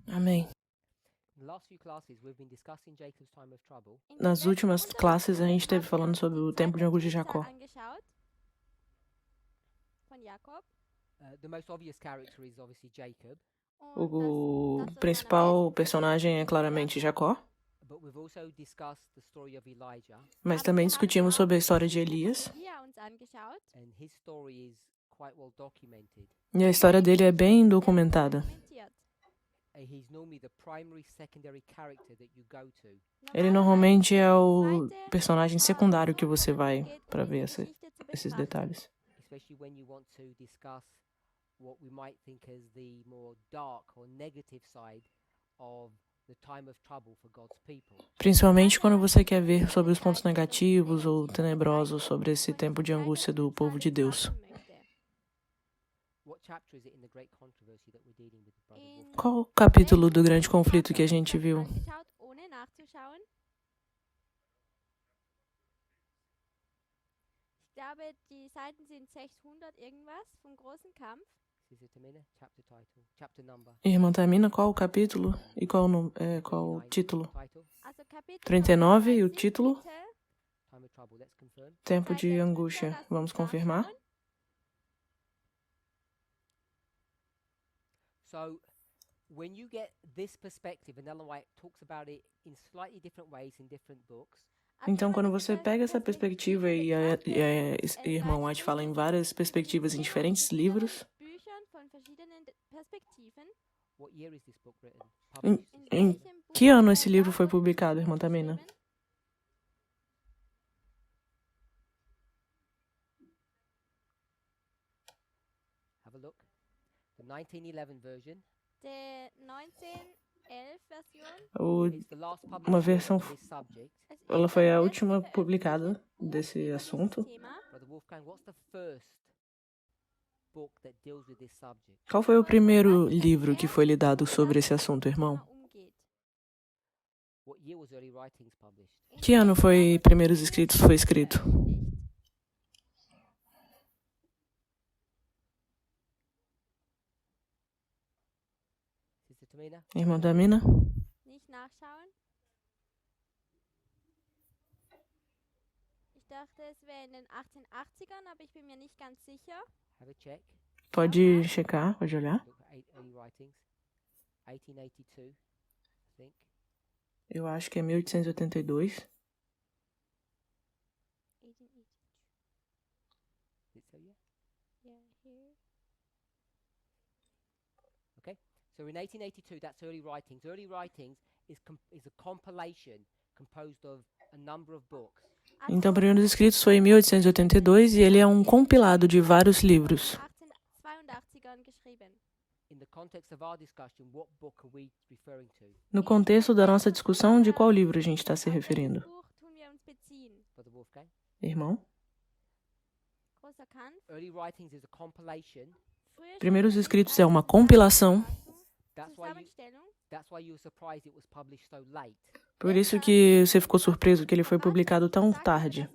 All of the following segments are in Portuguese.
Amém. Nas últimas classes, a gente esteve falando sobre o tempo de angústia de Jacó. O principal personagem é claramente Jacó, mas também discutimos sobre a história de Elias. E a história dele é bem documentada. Ele normalmente é o personagem secundário que você vai para ver esses detalhes. Principalmente quando você quer ver sobre os pontos negativos ou tenebrosos sobre esse tempo de angústia do povo de Deus. Qual o capítulo do grande conflito que a gente viu? Irmã Tamina, qual o capítulo e qual o título? 39 e o título? Tempo de angústia. Vamos confirmar? When you get this perspective, and Ellen White talks about it in slightly different ways in different books. Então, quando você pega essa perspectiva e a irmã White fala em várias perspectivas em diferentes livros, em que ano esse livro foi publicado, irmã Tamina? Have a look. The 1911 version. Uma versão, ela foi a última publicada desse assunto. Qual foi o primeiro livro que foi lidado sobre esse assunto, irmão? Que ano foi Primeiros Escritos foi escrito? Irmã Tamina? Pode checar, pode olhar. Eu acho que é 1882. So in 1882, that's early writings. Early writings is a compilation composed of a number of books. Então, Primeiros Escritos foi em 1882 e ele é um compilado de vários livros. No contexto da nossa discussão, de qual livro a gente está se referindo? Irmão? Primeiros Escritos é uma compilação. Por isso que você ficou surpreso que ele foi publicado tão tarde.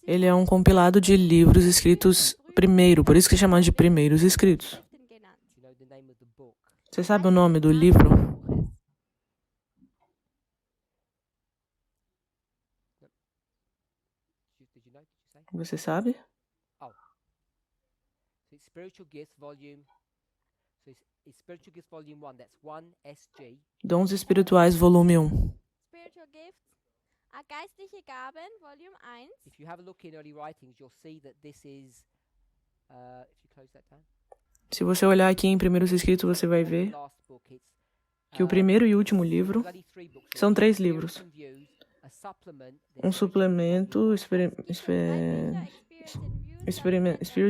Ele é um compilado de livros escritos primeiro, por isso que é chamado de Primeiros Escritos. Você sabe o nome do livro? Você sabe? Spiritual Gifts Volume. So it's Spiritual Gifts Volume 1, that's 1SG. Dons Espirituais, volume 1. Spiritual Gifts, Geistliche Gaben, Volume 1. If you have a look in early writings, you'll see that this is if you close that down. Se você olhar aqui em Primeiros Escritos, você vai ver que o primeiro e último livro são 3 livros. Um suplemento, Spirits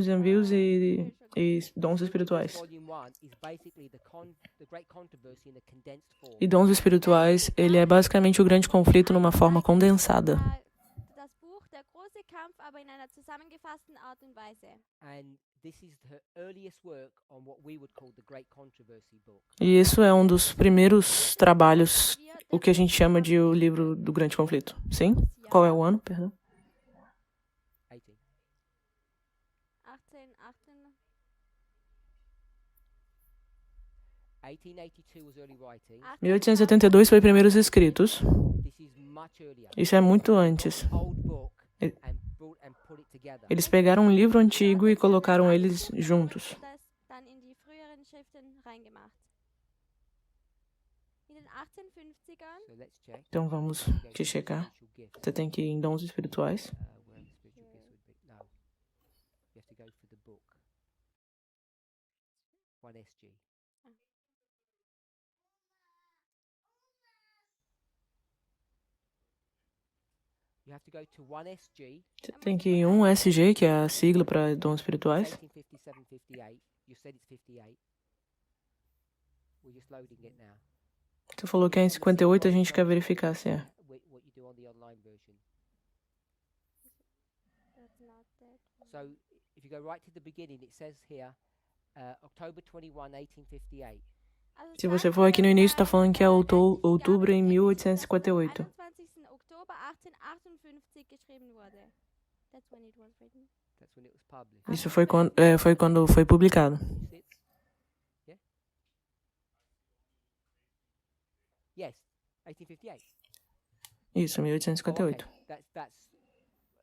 and Views e Dons Espirituais. E Dons Espirituais, ele é basicamente o grande conflito numa forma condensada. E isso é um dos primeiros trabalhos, o que a gente chama de o livro do grande conflito. Sim? Qual é o ano, perdão? 1882 was early writing. 1872 foi primeiros escritos. This is much earlier. Isso é muito antes. Old book E- and put it together. Eles pegaram um livro antigo e colocaram eles juntos. Das dann in die früheren Schriften reingemacht. In den 1850ern So let's check. Então vamos te checar. Spiritual gifts. Você tem que ir em dons espirituais. Where the spiritual gifts would be. No. You have to go for the book. 1SG. You have to go to 1SG, Você tem que ir em 1SG, que é a sigla para dons espirituais. 1857, 58. You said it's 58. We're just loading it now. Você falou que é em 58, a gente quer verificar se é. What you do on the online version. that's not that. So if you go right to the beginning, it says here, October 21, 1858. Also Se você for aqui no início, tá falando que é outubro em 1858. 21. Oktober 1858 geschrieben wurde. That's when it was written. That's when it was published. Isso foi quando foi publicado. You see it? Yeah? Yes, 1858. Isso, Oh, 1858. okay. That's.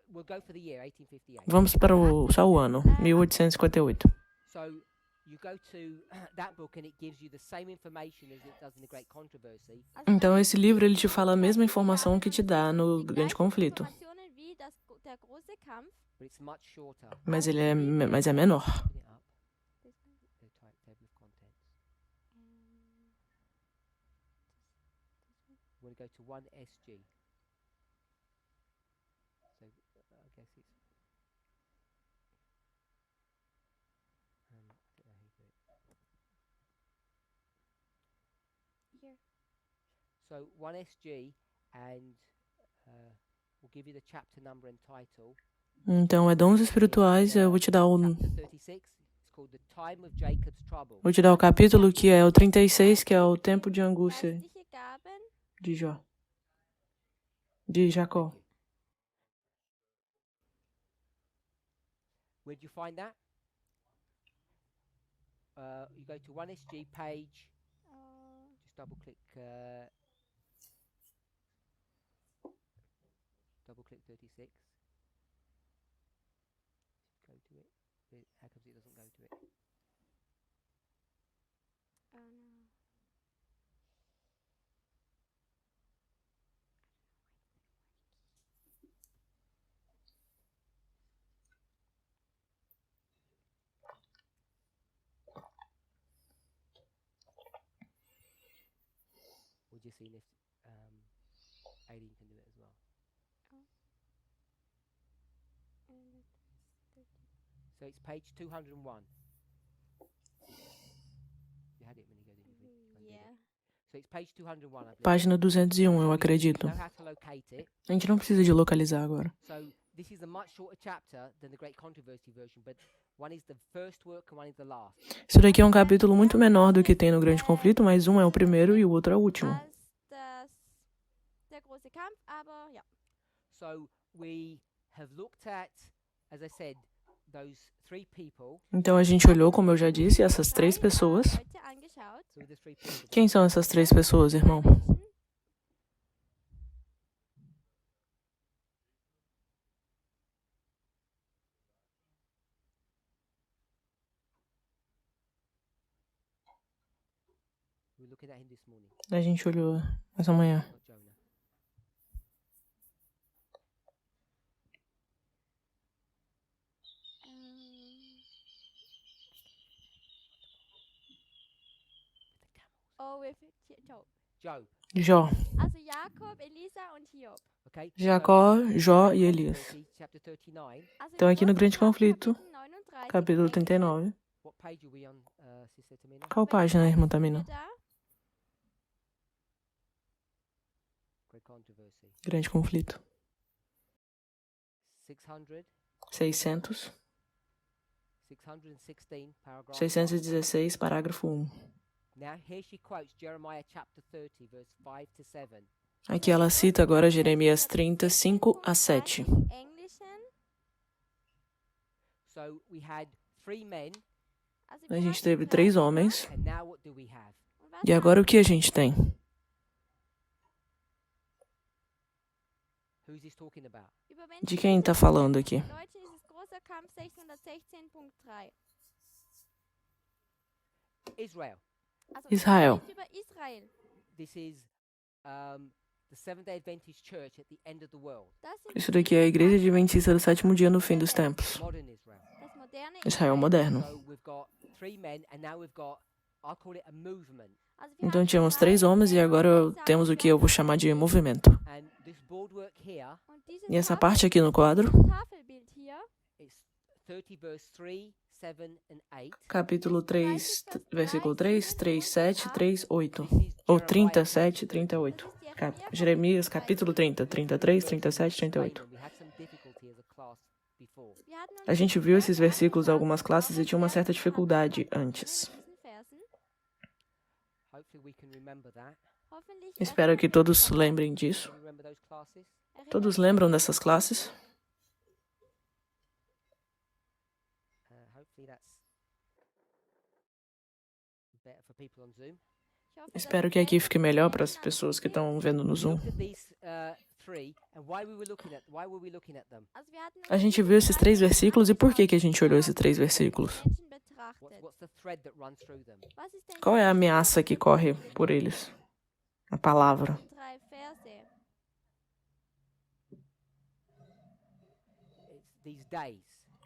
We'll go for the year 1858. Vamos para só o ano, 1858. So you go to that book and it gives you the same information as it does in the Great Controversy. Então esse livro ele te fala a mesma informação que te dá no Grande Conflito, Informationen wie der große Kampf. But it's much shorter. mas ele é menor. Open it up. The table of contents. We're going to go to 1SG. So I guess it's. I don't know how you do it. Here. So 1SG, and we'll give you the chapter number and title. Então é dons espirituais, eu vou te dar Chapter 36. It's called The Time of Jacob's Trouble. vou te dar o capítulo que é o 36, que é o tempo de angústia Geistliche Gaben. de Jó. De Jacó. Where'd you find that? You go to 1SG page. Just double click 36. Go to it. How comes it doesn't go to it? Oh no. We're just seeing if Aileen can do it as well. So it's page 201. You had it when you go to the Yeah. So it's page 201, I believe. Página 201, eu acredito. You know how to locate it. A gente não precisa de localizar agora. So this is a much shorter chapter than the Great Controversy version, but one is the first work and one is the last. Isso daqui é um capítulo muito menor do que tem no Grande Conflito, mas um é o primeiro e o outro é o último. Als der große Kampf, aber ja. So we have looked at, as I said, those three people. Então a gente olhou, como eu já disse, essas três pessoas. Heute angeschaut. So the three people. Quem são essas três pessoas, irmão? We're looking at him this morning. A gente olhou essa manhã. Not Jonah. Oh, with Job. Job. Jó. Also Jakob, Elisa und Hiob. Okay. Jacó, Jó e Elias. Chapter 39. Also Então im aqui no großen Grande Kampf, Conflito, Kapitel 39, capítulo Englischen. 39. What page are we on, Sister Tamina? Qual página, irmã Tamina? Da. Great Controversy. Grande Conflito. 600. 600. 616, paragraph 616, parágrafo 1. 1. Now here she quotes Jeremiah chapter 30, verse 5 to 7. Aqui ela cita agora Jeremias 30, 5 a 7. Englischen. So we had three men, Also A wir gente hatten teve drei três Männer. homens. and now what do we have? E agora o que a gente tem? Who's this talking about? De quem está falando aqui? Deutschen ist es großer Kampf 616.3. Israel. Also, Israel. spricht über Israel. This is the Seventh-day Adventist Church at the end of the world. Das sind Isso daqui é a Igreja Adventista do Sétimo Dia no fim dos tempos. Modern Israel. das moderne Israel moderno. So we've got 3 men, and now we've got, I'll call it a movement. Also, wir Então haben tínhamos drei 3 homens e Männer agora und temos o que eu vou chamar de movimento. And this boardwork here, Und dieses E essa Tafel- parte aqui no quadro, Tafelbild hier, it's 30 verse 3, 7 and 8. capítulo 3, versículo 3, 3, 7, 3, 8. This is Ou Jeremiah 37, 38. Jeremias, capítulo 30, 33, 37, 38. We had some difficulty as a class before. wir hatten uns A gente viu esses versículos em algumas classes e tinha uma certa dificuldade antes. diesen Versen. Hopefully we can remember that. Hoffentlich Espero que todos lembrem disso. Can you remember those classes? Todos lembram dessas classes? Hopefully that's better for people on Zoom. Ich hoffe, dass Espero es que aqui besser fique für melhor die para as Menschen pessoas que am Film. estão vendo no Zoom. Looked at these 3, and why were we looking at them? Also, wir hatten uns A gente diese viu esses drei 3 Verse versículos e por que angeschaut a gente olhou esses 3 versículos? Menschen betrachtet. What's the thread that runs through them? Was ist denn Qual é a der ameaça que corre por eles? A palavra. drei Verse? It's these days.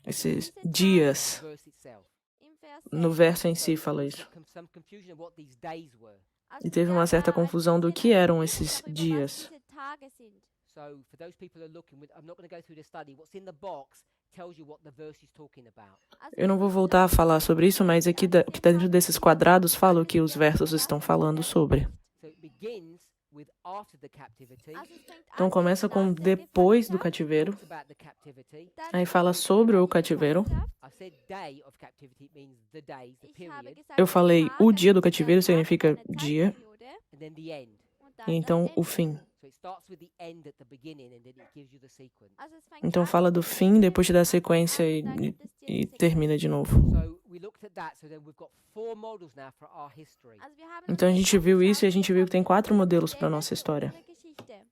Esses dias. Verse itself. Im Vers No 6. verso em si fala isso. Some confusion of what these days were. Also, E teve uma sehr certa wahr, confusão do que eram esses darüber, was dias. diese Tage sind. So for those people who are looking, I'm not going to go through the study. What's in the box tells you what the verse is talking about. Also, Eu não vou voltar a falar sobre isso, mas aqui o que está dentro desses quadrados fala o que os versos estão falando sobre. So it begins with after the captivity. also es fängt Então an começa com nach der depois do Gefangenschaft, cativeiro. Talks about the captivity. dann Aí fala sobre o cativeiro. I said day of captivity. It means the days, the Ich habe period, gesagt, Eu falei Tage, o dia do das cativeiro Tage, significa eine dia. Zeitperiode, and then the end. und dann E então das o Ende. fim. So it starts with the end at the beginning, and then it gives you the sequence. Also es fängt Então an fala mit do dem fim, Ende, depois te dá a fängt an, sequência und dann gibt es dir e die termina Sequenz. de novo. So we looked at that. So then we've got 4 models now for our history. Also wir haben Então a uns gente das viu isso e a angeschaut, gente wir viu que tem haben 4 modelos para Modelle nossa für história. unsere Geschichte.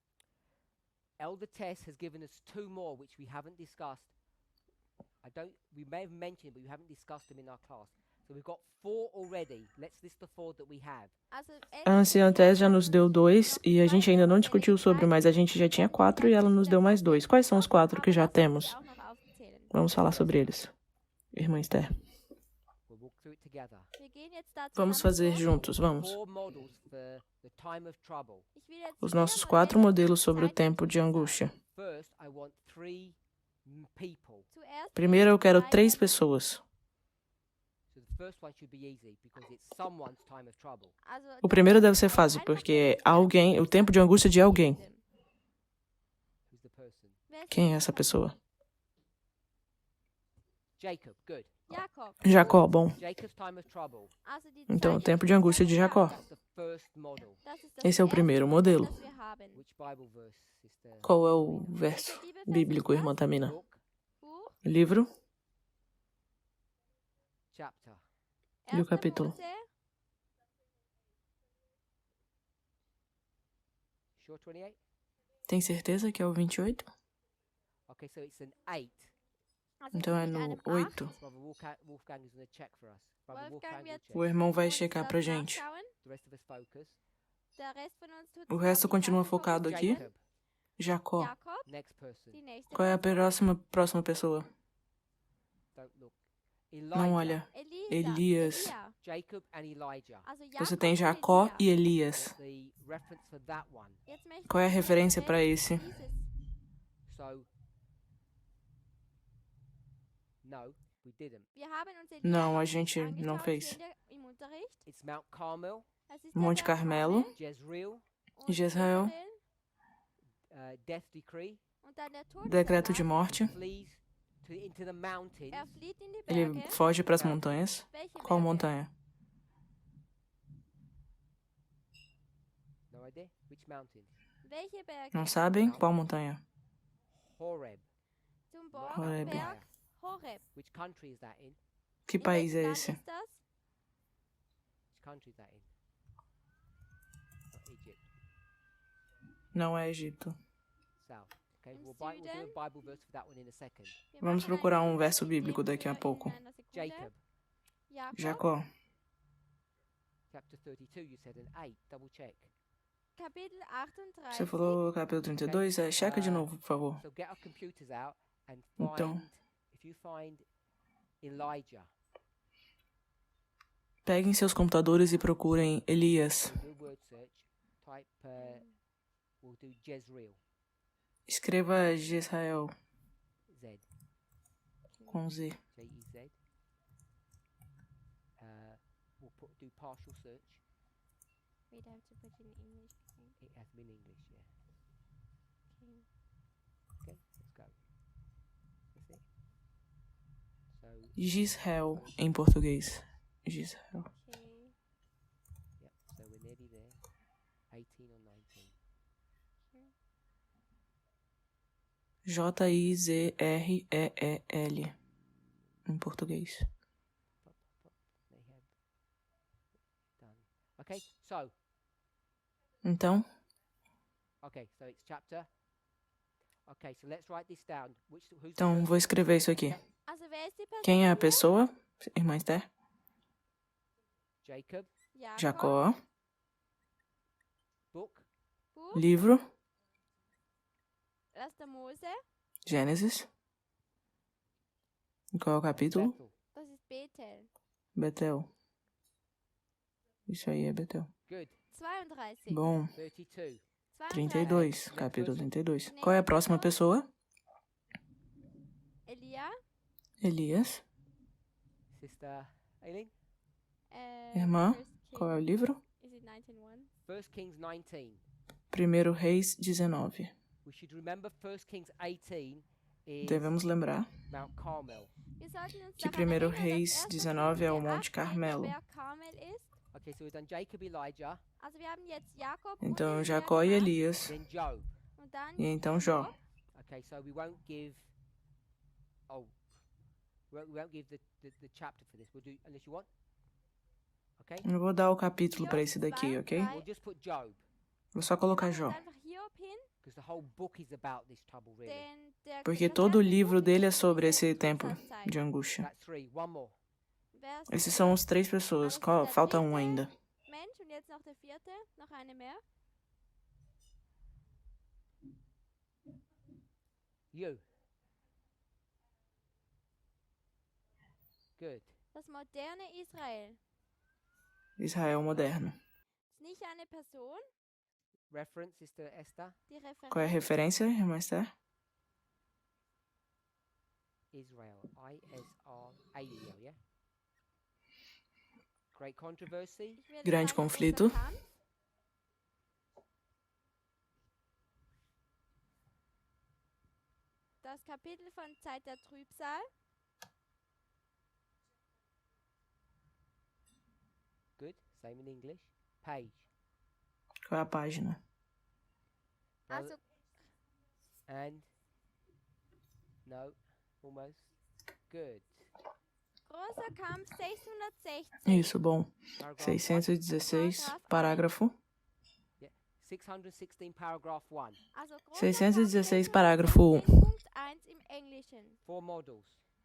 Elder Tess has given us 2 more, which we haven't discussed. We may have mentioned, but we haven't discussed them in our class. So we've got 4 already. Let's list the 4 that we have. Also A anciã Tess já nos deu 2 e a gente ainda não discutiu sobre, mas a gente já tinha 4 e ela nos deu mais 2. Quais são os 4 que já temos? Vamos falar sobre eles. Irmã Esther. We'll walk through it together. Wir gehen jetzt da Vamos zusammen fazer durch. juntos, vamos. 4 models for the time of trouble. Ich will jetzt Os 4 nossos 4 Modelle modelos für sobre o Zeit- tempo de angústia. First, I want 3 people. Zuerst Primeiro eu quero drei 3 Männer. pessoas. So the first one should be easy because it's someone's time of trouble. Also O primeiro deve ser fácil, porque é alguém, o tempo de angústia de alguém. Who's the person? Wer ist Quem é essa pessoa? Jacob. Good. Jakob. Jacó, bom. Jacob's time of trouble. Also die Então, o Zeit tempo de des angústia de Jacó. That's the first model. Das ist das Esse é o erste primeiro Modell, modelo. das wir haben. Which Bible verse, sister? Qual é o verso bíblico, irmã Tamina? Book, Buch, Livro chapter. e o 1. capítulo. Mose, Sure 28? Tem certeza que é o 28? Okay, so it's an 8. also Então é es ist no eine 8. Brother Wolfgang is going to check for us. Brother Wolfgang Wolfgang will wird- check. O irmão vai Uns checar das pra gente. nachschauen. The rest of us focus. Der Rest von uns tut O sich resto auf die continua Tasten focado aqui. Jacob, Jacó. Jakob, next person. die nächste Qual é a Person. próxima pessoa? Don't look. Elijah. Não olha. Elisa, Elias. Elia. Jacob and Elijah. Also Você Jakob tem und Jacó Elia. e Elias. What's the reference for that one? Jetzt möchte Qual é a ich die referência para Referenz esse? dieses. So, no, we didn't. Wir haben uns Elia Não, a gente não angeschaut fez. hier im Unterricht. It's Mount Carmel, Das ist der Monte Berg Carmelo, Karmel Jezreel, und Jezreel, death decree, und dann der decreto de Todesantrag. morte. flees into the mountains. Flieht in die Ele Berge. foge para as montanhas. Welche Qual Berge? montanha? No idea? Which mountain? Welche Berge? Não sabem? Qual montanha? Horeb. Zum Horeb. Berg Horeb. Which country is that in? Que In país welchem é Land esse? ist das? Which country is that in? Egypt. Não é Egito. South. Okay, Im we'll do a Süden. Bible verse for that one in a second. Wir Vamos machen procurar einen um verso Bibeltext bíblico daqui a in pouco. einer Sekunde. Jacob, Jakob, Jacó. chapter 32, you said, and 8. Double check. Kapitel Você 38. falou capítulo 32? Checa de novo, por favor. So get our computers out and Então. find, if you find Elijah, Peguem seus computadores e procurem Elias. we'll do a word search, type, we'll do Jezreel, Escreva Jezreel Z, com Z. J-E-Z. We'll do partial search. We'd have to put in English. It has been English, yeah. Okay. Okay, let's go. That's it. So, Gisrael em português. Gisrael. Okay. yep, so we're nearly there. 18 or 19. Jizreel em português. Pop, pop, they have done. Okay, so, Então, okay, so it's chapter. Okay, so let's write this down. Who's the então person? vou escrever isso aqui. Also, wer ist die Person? Quem é a hier? pessoa? Irmã Esther? Jacob, Jakob. Jacó. book, Buch. Livro. 1. Mose. Gênesis. E qual é o capítulo? Bethel. Das ist Bethel. Betel. Isso aí é Betel. Good. 32. Bom, 32. 32. Capítulo 32. Qual é a próxima pessoa? Elia. Elias. Sister Aileen. Irmã, First qual é o King- livro? Is it 19:1? 1 Kings 19. 1 Reis 19. We should remember 1 Kings 18 is Devemos lembrar Mount Carmel. Wir sollten uns que daran 1 erinnern, Reis dass 1. 19 é o Könige Monte 18 Carmelo. der Berg Karmel ist. Okay, so we've done Jacob, Elijah, Also wir haben jetzt Jakob Então, und Elia Jacó e gemacht. Elias. then Job. Und dann E então Jó. Job. Okay, so we won't give. Oh, we won't give the chapter for this. We'll do unless you want. Okay. Eu vou dar o capítulo para esse daqui, ok? We'll just put Job Vou só colocar Machen wir Jó. einfach Hiob hin, because the whole book is about this trouble, really. denn der Porque das todo o ganze livro Buch dele é ist sobre diese esse tempo Trübsalzeit. de angústia. That's 3. One more. Wer ist Esses der são os 3 pessoas. Falta um ainda. Mensch und jetzt noch der 4. Noch eine mehr. You. Good. Das moderne Israel. Israel moderno. Ist nicht eine Person, Reference, Sister Esther. die Qual é a Referenz referência, irmã Esther? Israel. Israel, yeah? Great controversy. Ich will Grande sagen, conflito. großer Kampf. Das Kapitel von Zeit der Trübsal. Good. Same in English. Page. Qual é a página? Brother- Also And. No. Almost. Good. großer Kampf 616. Isso, bom. Paragraph 616, parágrafo. 616, paragraph 1. Also großer 616, Kampf parágrafo 1. Punkt 1 im Englischen. 4 models.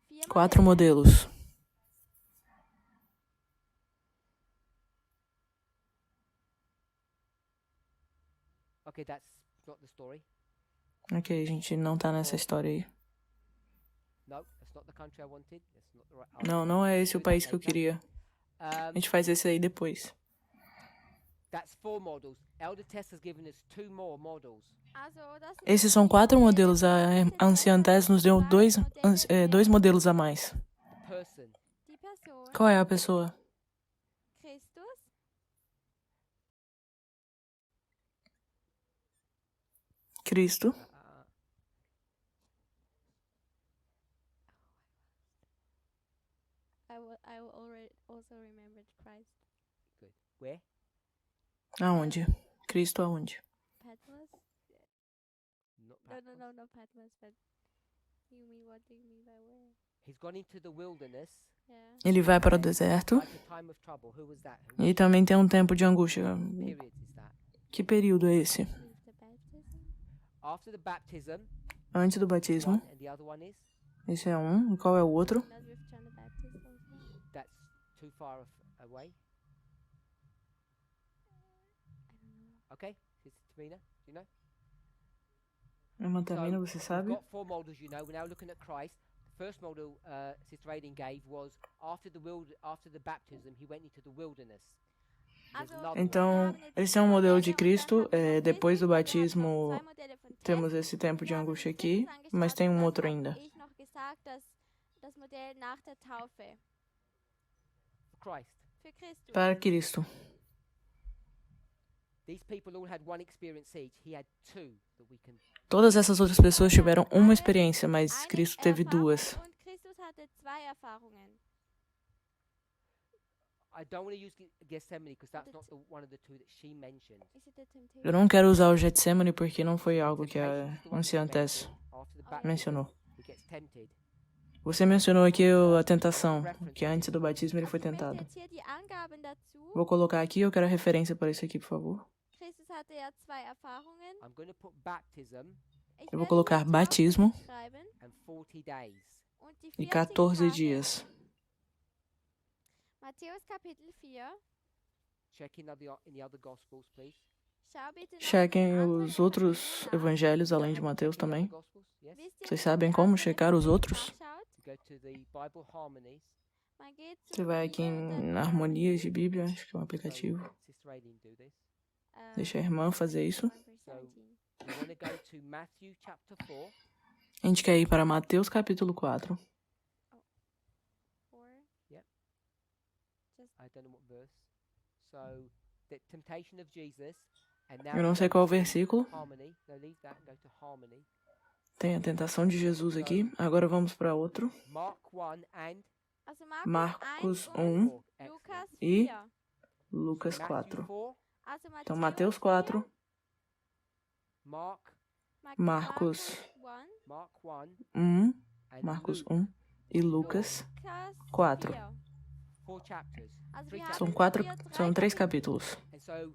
4 4 Modelle. modelos. Okay, that's not the story. Ok, a gente não tá nessa história aí. No, that's not the country I wanted. That's not the right. Não, não é esse o país que eu queria. A Um, gente faz esse aí depois. that's 4 models. Elder Tess has given us 2 more models. Also, das sind Esses são 4 modelos. A anciã Tess nos deu dois modelos a mais. The person. die Person Qual é a pessoa? Christus, Cristo. I already also remembered Christ. Good. Where? Aonde? Cristo aonde? Patmos? Not No, Patmos. not Patmos, but what do you mean by where? He's gone into the wilderness. Yeah. Ele vai para o deserto. Like a time of trouble. Who was that? E também tem um tempo de angústia. Periods is that? Que período é esse? After baptism. After the baptism, Antes do batismo. and the other one is? Esse é um. E qual é o outro? Not with John the Baptist also. That's too far away. Okay, Sister Tamina, do you know? Irmã Tamina, você We've sabe? got 4 models, you know. We're now looking at Christ. The first model Sister Aileen gave was after the baptism, he went into the wilderness. There's Also, another Então, wir haben jetzt esse é um zwei modelo Modelle de und dann Cristo. haben wir noch Depois do Christus, also wir haben batismo, noch zwei Modelle von Tess. temos esse tempo de Wir haben angústia uns aqui, Christus mas angeschaut tem und um dann outro habe ainda. ich noch gesagt, dass das Modell nach der Taufe for Christ. für Christus. Para Cristo. These people all had one experience each. He had 2 that we can. Todas essas outras pessoas tiveram uma experiência, mas Eine Cristo teve Erfahrung duas. und Christus hatte zwei Erfahrungen. I don't want to use Gethsemane because that's not one of the 2 that she mentioned. Is it the temptation? Eu não quero usar o Getsemane porque não foi algo que a Temptation is the one that anciã she Tess mentioned. After the baptism, mencionou. he gets tempted. Você mencionou aqui a tentação, que antes do batismo ele foi Ich möchte tentado. jetzt hier die Angaben dazu. Vou colocar aqui, eu quero a referência para isso aqui, por favor. Christus hatte ja zwei Erfahrungen. I'm going to put baptism Ich Eu vou werde colocar hier batismo schreiben and 40 days. und die e 40 14 Tage. dias. Matthäus Kapitel 4. Check in the other Gospels, please. Schau bitte noch Chequem in anderen os outros Evangelien nach. evangelhos além de Have a look Mateus at the other também. Gospels, yes? Wisst ihr, Vocês wo sabem ihr como andere checar os Evangelien outros? nachschaut? You go to the Bible Harmonies. Man geht zur Você vai aqui Bibel und em dann Harmonias de Bíblia, acho que é um So, aplicativo. Sister Aileen, do this. Deixa a irmã fazer isso. 1:17. You want to go to Matthew chapter 4. A gente quer ir para Mateus capítulo 4. Or Yep. just I don't know what verse. So, the temptation of Jesus. And now Eu não we sei go qual to versículo. Harmony. No, leave that and go to Harmony. Tem a tentação de Jesus aqui. Agora vamos para outro. Mark 1 and also Marcos 1 und 1 4. Lukas e 4. Lucas Matthew 4. 4, Also Então, Mateus 4, Mark, Marcos 1, Mark 1, 1, and Marcos Luke. 1 e Lucas. Lukas 4. 4. 4 chapters. Also Three wir chapters. São haben quatro, hier drei são 3 Kapitel. capítulos. And so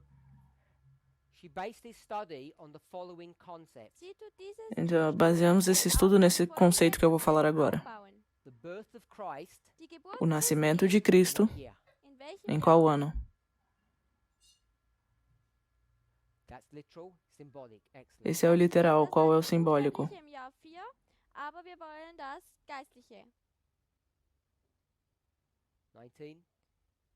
she based this study on the following concepts: Sie tut dieses Então, baseamos esse estudo nesse conceito que eu vou falar agora. aufbauen. the birth of Christ, Die Geburt O nascimento Christi, de Cristo, what year? in welchem em Jahr? qual ano? That's literal, symbolic. Excellent. Esse é o literal, Das qual é war o das simbólico? Buchstäbliche im Jahr 4, aber wir wollen das Geistliche. 19,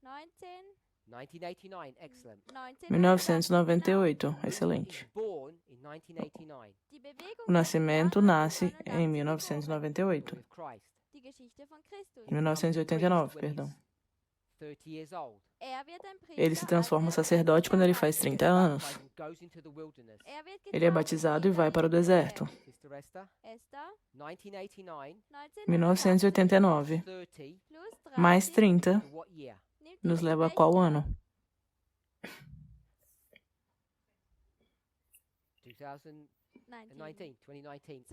19, 1989. Excellent. 1998, Movement excelente. is born in 1989 Die Bewegung O nascimento wird nasce em 1989 1998. with Christ. Die Geschichte von Christus. Em 1989, perdão. 30 years old. Wird ein Priester, Ele se transforma als er sacerdote quando ele faz 30 anos. Baptized and goes into the wilderness. wird Ele é getauft batizado e und vai geht para o in die deserto. Wüste. Sister Esther, Esther 1989 1989 30 plus 30 mais 30 to what year? nimmt nos uns leva a welches qual Jahr? ano? 2019. 2019.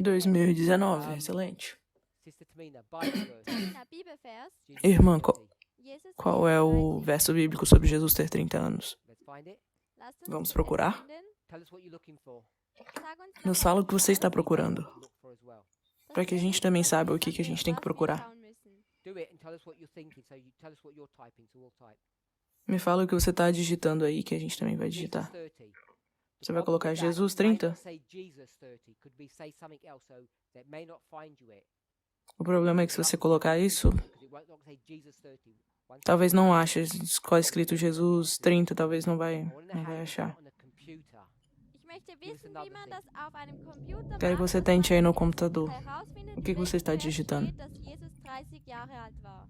2019, excelente. Sister Tamina, Bible verse. Na Bibelvers, Jesus Irmã, 30. Jesus Qual é o 30. verso bíblico sobre Jesus ter 30 anos? Let's find it. Lasst uns Vamos es procurar? finden. Tell us what you're looking for. Sag uns Nos doch, fala was o que du você está suchst, procurando, Look for as well. dass para que a wir gente wissen, também saiba o was que a gente tem que wir procurar. schauen müssen. Do it and tell us what you're thinking. So you tell us what you're typing, so we'll type. Me fala o que você está digitando aí, que a gente também vai Jesus digitar. 30. Você vai colocar Jesus 30? Say Jesus 30. Could be say something else so that may not find you it. O problema é que se você colocar isso, Because it won't not say Jesus 30. One talvez não ache. Qual é escrito Jesus 30, talvez não vai I wanna know how you do it achar. on a computer. Ich möchte us wissen, another wie man thing. das auf einem Computer Quero que macht, você dass tente man aí no computador. herausfindet, O que in você está welchem Vers digitando? steht, dass Jesus 30 Jahre alt war.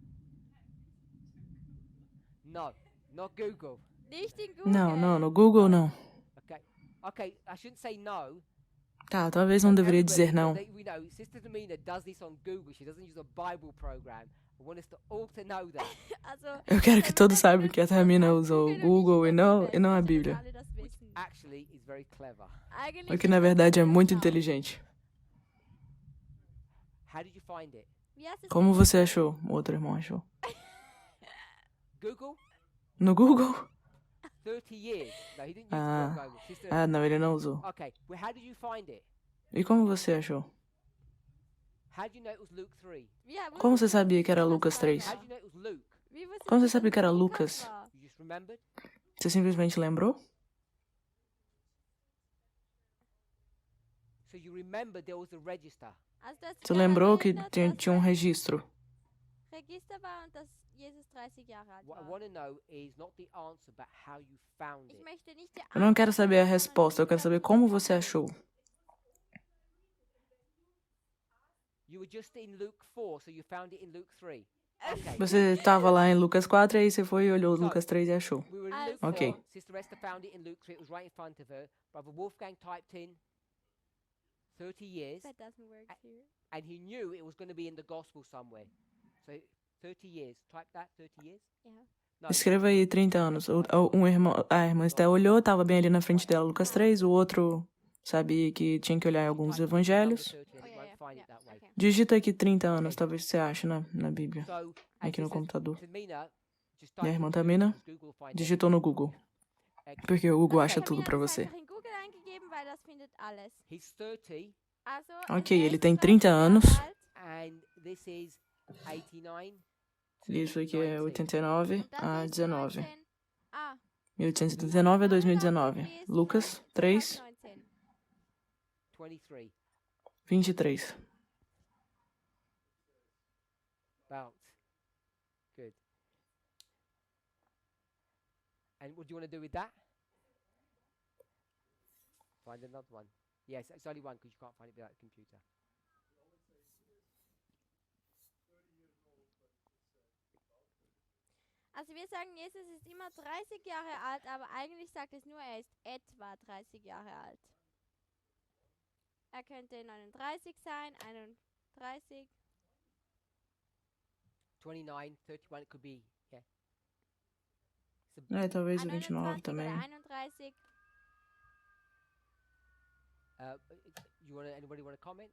No, not Google. Nicht in Google. Não, no Google não. Okay. Okay, I shouldn't say no. Tá, talvez não deveria dizer não. We know Sister Tamina does this on Google. She doesn't use a Bible program. I want us to all to know that. Also, Eu quero que wenn todos man saibam que a benutzt das Tamina auf usa o Google Google e und não, nicht e não a damit Bíblia. alle das wissen. Actually, is very clever. Eigentlich O que ist na das verdade é sehr muito schlau. inteligente. How did you find it? Wie hast du es Como gefunden? você achou? O outro irmão achou. Google? No Google? 30 years. No, he didn't use Ah. the word global. Sister, Ah, não, ele não usou. okay, well, how did you find it? E como você achou? How do you know it was Luke 3? Como você sabia que era Lucas 3? How do you know it was Luke? Como você sabia que era Lucas? You just remembered? Você simplesmente lembrou? So you remember there was a register. Você lembrou que tinha um registro. Register war und dass Jesus 30 Jahre alt What I war. want to know is not the answer, but how you found Ich it. möchte nicht die Eu não quero Antwort, saber a sondern resposta, eu quero saber como você achou. You were just in Luke 4, so you found it in Luke 3. Okay. Você estava lá em Lucas 4 e aí você foi e olhou Lucas 3 e achou. We were in Luke Okay. 4. Sister Esther found it in Luke 3. It was right in front of her. Brother Wolfgang typed in 30 years, That doesn't work here. and he knew it was going to be in the gospel somewhere. So 30 years. Type that, 30 years. Ja. No, Escreva aí 30 anos. A irmã Esté olhou, estava bem ali na frente dela, Lucas 3. O outro sabia que tinha que olhar em alguns type in evangelhos. number 30 and Oh, it yeah, won't yeah. find Yeah. it that way. Okay. Digita aqui 30 anos, talvez você ache na Bíblia. So, and Aqui no Sister computador. Tamina just E a typed irmã in Tamina Google, 'cause Google will find it. digitou no Google. Porque o Google acha Ich habe tudo mir pra das você. einfach in Google eingegeben, weil das findet alles. He's 30, Also, Ok, er ele ist tem 30 30 Jahre anos. alt and this is 89 to Isso aqui é 90. 89 und das a ist 19. 19. Ah, 1879 a 2019. Lucas 3, 19. 23. 23. Bounce. Good. And what do you want to do with that? Find another one. Yes, it's only one because you can't find it without the computer. Also wir sagen, Jesus ist immer 30 Jahre alt, aber eigentlich sagt es nur, er ist etwa 30 Jahre alt. Er könnte 39 sein, 31. 29, 31, it could be, yeah. É, talvez o 29 29 também. oder 31. Anybody want to comment?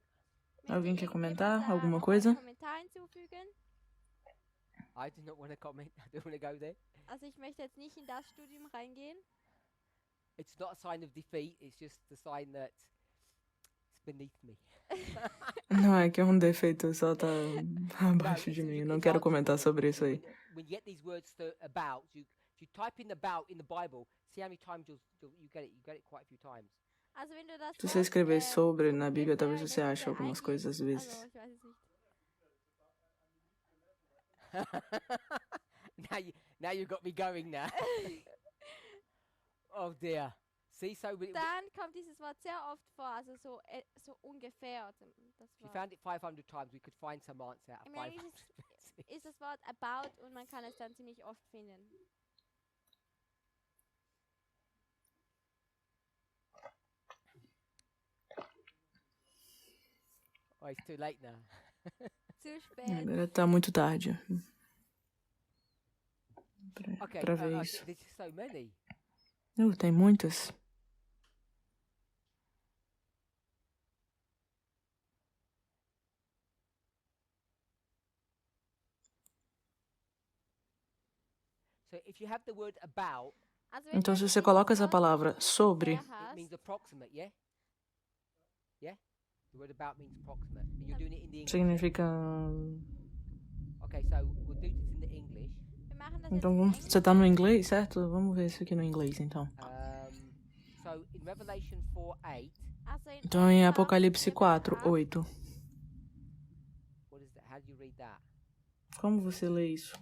Alguém quer Möchte comentar irgendjemand da alguma noch coisa? einen Kommentar hinzufügen? I do not want to comment. I don't want to go there. Also ich möchte jetzt nicht in das Studium reingehen. It's not a sign of defeat. It's just a sign that it's beneath me. Não, é que é um defeito, só tá abaixo de mim. Eu não quero comentar sobre isso aí. When you get these words about, if you type in about in the Bible, see how many times you get it. You get it quite a few times. Also wenn du das Se você Wort, escrever sobre na so Bíblia, talvez ungefähr você in der ache Bibel algumas coisas às eingibst, vezes. also ich weiß es nicht. now you got me going now. Oh dear. See, so Dann kommt dieses Wort sehr oft vor, also so, so ungefähr. Das if you Wort. found it 500 times, we could find some answer out of Im 500. Englischen ist das Wort about und man kann es dann ziemlich oft finden. Oh, it's too late now. Zu spät. Agora tá muito tarde. Okay, Pra ver isso. there's so many. Tem muitas. So if you have the word about, Also wenn Então, du se jetzt você dieses coloca essa Wort palavra sobre, ungefähr it hast, means approximate, yeah? Yeah? The word about means approximate. And you're doing it in the English. significa. Okay, so we'll do this in the English. wir machen das Então, jetzt in você tá no Englisch. inglês, certo? Vamos ver isso aqui no inglês, então. So in Revelation 4:8, Also in Então, em Offenbarung Apocalipse 4, 4, 8. what is that? How do you read that? Como você lê isso?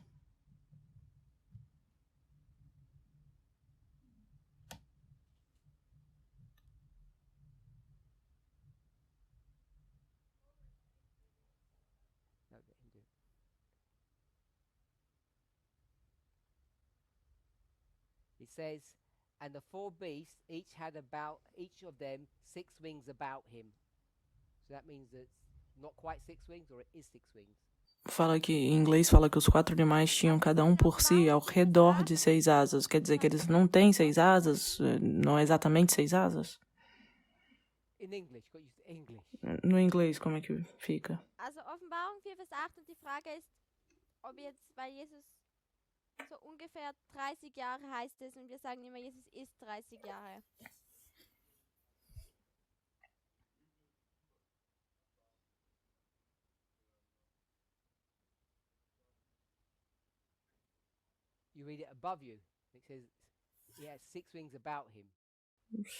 No, let him do it. It says, and the four beasts each of them 6 wings about him. So that means that it's not quite 6 wings, or it is 6 wings. Fala que, em inglês, fala que os 4 animais tinham cada um por si ao redor de 6 asas. Quer dizer que eles não têm 6 asas? Não é exatamente 6 asas? In English, got used to English. No inglês, como é que fica? Also Offenbarung 4, Vers 8 und die Frage ist, ob jetzt, weil Jesus So ungefähr 30 Jahre heißt es und wir sagen immer, Jesus ist 30 Jahre. You read it above you. It says he has 6 rings about him.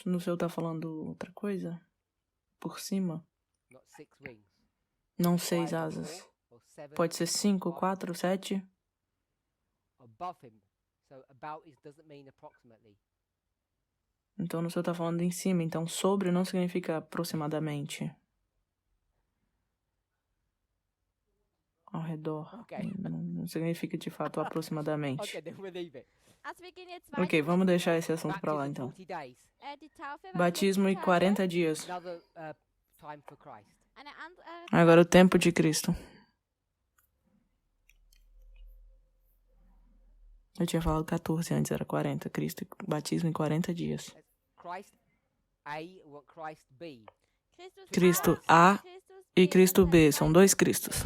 No seu tá falando outra coisa? Por cima? Not 6 rings. Não 6 5 or asas. 4 or 7 Pode ser or 5, 1 4, 7. above him. So about is doesn't mean approximately. Então no seu tá falando em cima. Então sobre não significa aproximadamente. Ao redor. Okay. Não significa de fato aproximadamente. Okay, then we'll leave it. Also wir gehen jetzt Ok, weiter. vamos deixar esse assunto pra lá Baptism, então. 40 days. Die Taufe war Batismo 40 e Tage. 40 dias. Another time for Christ. Eine andere Agora o tempo de Cristo. Eu tinha falado 14, antes era 40. Cristo, batismo em 40 dias. Christ A or Christ B. Cristo A e Cristo B, são dois Cristos.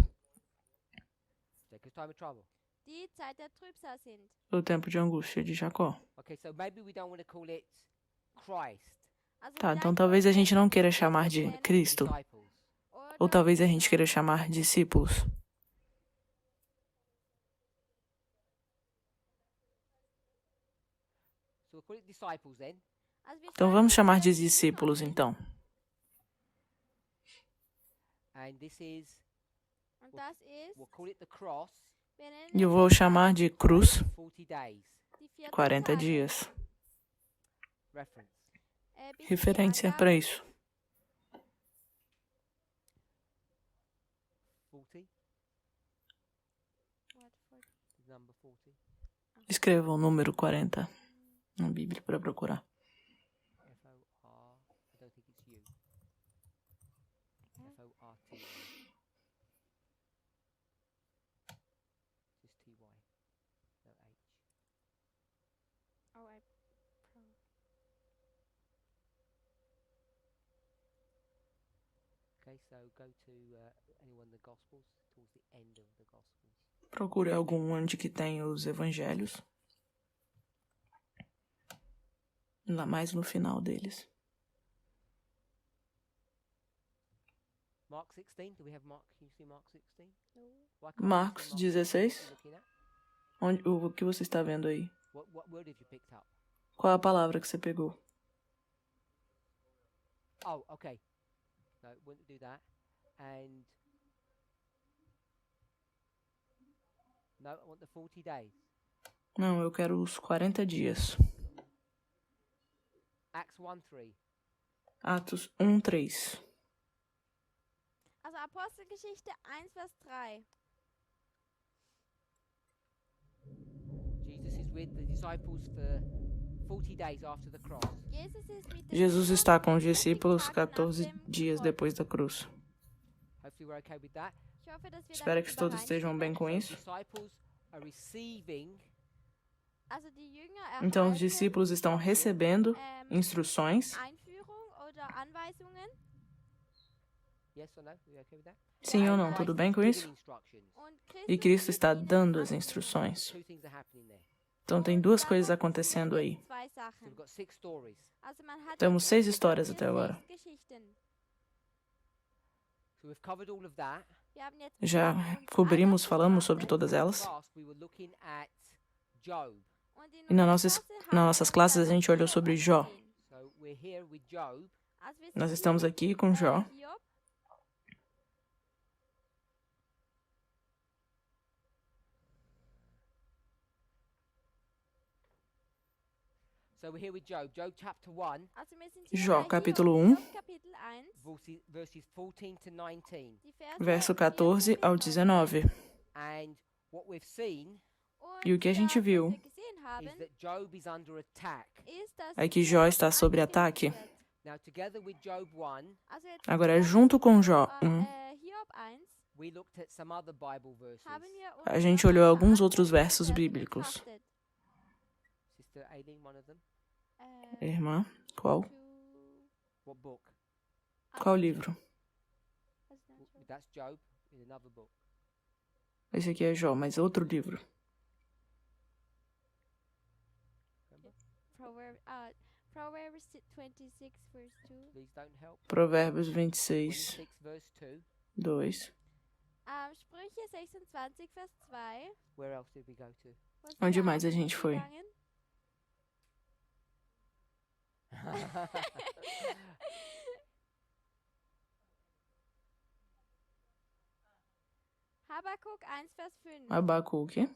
Jacob's time of trouble. Die Zeit der Trübsal sind. O tempo de angústia de Jacó. Okay, so maybe we don't want to call it Christ. Also Tá, então vielleicht talvez a wollen wir gente não es queira nicht chamar de nennen, Cristo. Disciples. Ou talvez a gente queira chamar discípulos. So we'll call it disciples then. Also wir Então schreiben vamos es chamar hier de in diesem discípulos Abschnitt. então. And this is, Und das ist, we'll call it the cross. wir nennen E eu es vou chamar de cruz 40 days. die 40 40 Tage. dias. Reference. Bis die Referência Angabe para isso. 40. Wort 40. Number 40. Escreva o número 40 na Bíblia para procurar. F-O-R. I don't think it's you. F-O-R-T. Just T-Y. No H. Oh, Okay, so go to anyone in the Gospels, towards the end of the Gospels. Procure algum onde que tem os evangelhos. Lá mais no final deles. Mark 16, do we have Mark? Can you see Mark 16? no. Why can't you see Marcos Mark 16. What are you looking at? O que você está vendo aí? What word have you picked up? Qual a palavra que você pegou? Oh, okay. No, wouldn't do that. And no, I want the 40 days. Não, eu quero os 40 dias. Acts 1:3. Atos 1, 3. Also Apostelgeschichte 1, Vers 3. Jesus is with the disciples for 40 days after the cross. Jesus ist mit den Jesus Jüngern está com os 40 discípulos Tage 14 nach dem dias Kreuz. depois da cruz. Hopefully we're okay with that. Ich hoffe, dass wir Espero damit que todos estejam bem com So isso. disciples are receiving Also die Jünger Então, os erhalten, discípulos estão recebendo instruções. Einführung oder Anweisungen yes or no? Are you okay with that? Sim ou And não? Christ Tudo is bem com giving isso? instructions. und E Cristo gibt está ihnen dando as Anweisungen. instruções. Two things are happening there. Então, tem Und duas da coisas funktionieren acontecendo aí. jetzt zwei So Sachen. we've got 6 stories. Also man hat Temos jetzt 6 insgesamt histórias hier até agora. 6 Geschichten. So we've covered all of that. Wir haben jetzt Já uns all cobrimos, das falamos sobre betrachtet. todas elas. Class, we were looking at Job. Und in E nas unserer nossas, Klasse nas haben wir nossas uns classes a das gente olhou Hiob sobre Jó. angesehen. So we're here with Job. Also wir Nós sind estamos hier aqui mit, com Jó. Hiob. So we're here with Job. Job chapter 1, Also wir sind hier Jó, bei capítulo Hiob, 1. Hiob, Kapitel 1, verses 14 to 19. die Verse Verso 14 14 ao bis 19. And what we've seen Und E o que a gente das, viu was wir gesehen haben, is that Job is under attack. ist, dass É que Jó Hiob está sob angegriffen ataque. wird. Now, together with Job 1, Also jetzt Agora, zusammen junto com mit Jó Hiob, 1, Hiob 1 we looked at some other Bible verses. haben wir uns a gente noch olhou einige alguns andere outros versos Verse bíblicos. betrachtet. Sister Aileen, one of them. Irmã, qual? To- What book? Qual livro? Was ist denn schon? That's Job in another book. Esse aqui é Jó, mas outro livro. Proverbs 26, verse 2. Please don't help. Provérbios 26, 26, verse 2. 2. Sprüche 26, Vers 2. Where else did we go to? Wo sind Onde wir mais a auch gente foi? hingegangen? Habakkuk 1, Vers 5. Abacuque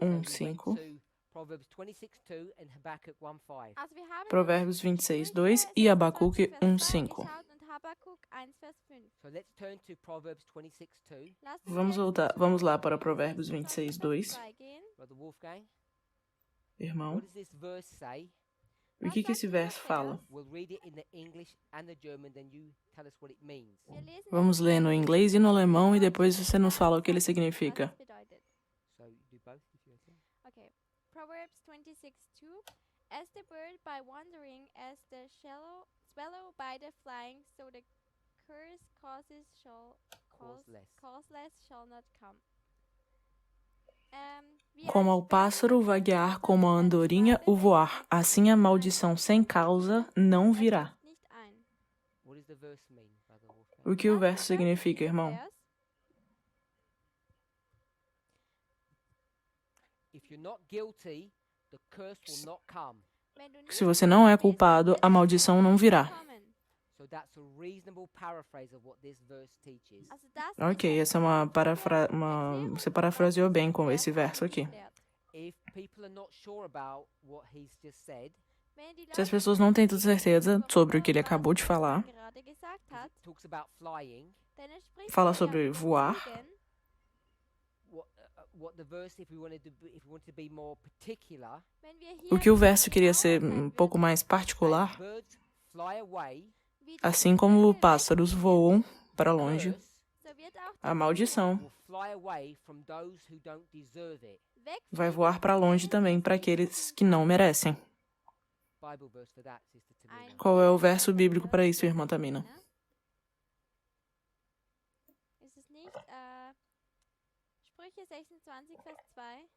So we 1, went 5. to Proverbs 26, 2 and Habakkuk 1, 5. Also wir haben Provérbios 26, Sprüche 2 e 26, Abacuque Vers 1, 2 5. geschaut und Habakkuk 1, Vers 5. So let's turn to Proverbs 26, 2. Lasst uns Vamos jetzt voltar, zu vamos lá Sprüche para Provérbios 26, 26, Vers 2. 2 gehen. Brother Wolfgang, Irmão, what does this verse say? o que esse verso fala? We'll read it in the English and the German, then you tell us what it means. Wir lesen Vamos das ler no inglês e no alemão e depois você nos fala o que ele was significa. es bedeutet. So do both if you can. Okay. Proverbs 26, 2. As the bird by wandering, as the swallow by the flying, so the curse causeless shall not come. Como ao pássaro vaguear, como a andorinha o voar, assim a maldição sem causa não virá. What does the verse mean, Brother Wolfgang? O que o verso significa, irmão? If you're not guilty, the curse will not come. Se você não é culpado, a maldição não virá. So that's a reasonable paraphrase of what this verse teaches. Ok, essa é você parafraseou bem com esse verso aqui. If people are not sure about what he's just said, Se as pessoas não têm toda certeza sobre o que ele acabou de falar, it talks about flying. fala sobre voar. What the verse, if we wanted to be more particular, O que o verso queria ser um pouco mais particular, birds fly away, assim como pássaros voam para longe, curse a maldição will fly away from those who don't deserve it. vai voar para longe também para aqueles que não merecem. Bible verse for that, Sister Tamina. Qual é o verso bíblico para isso, irmã Tamina? Ist es nicht Sprüche 26, Vers 2?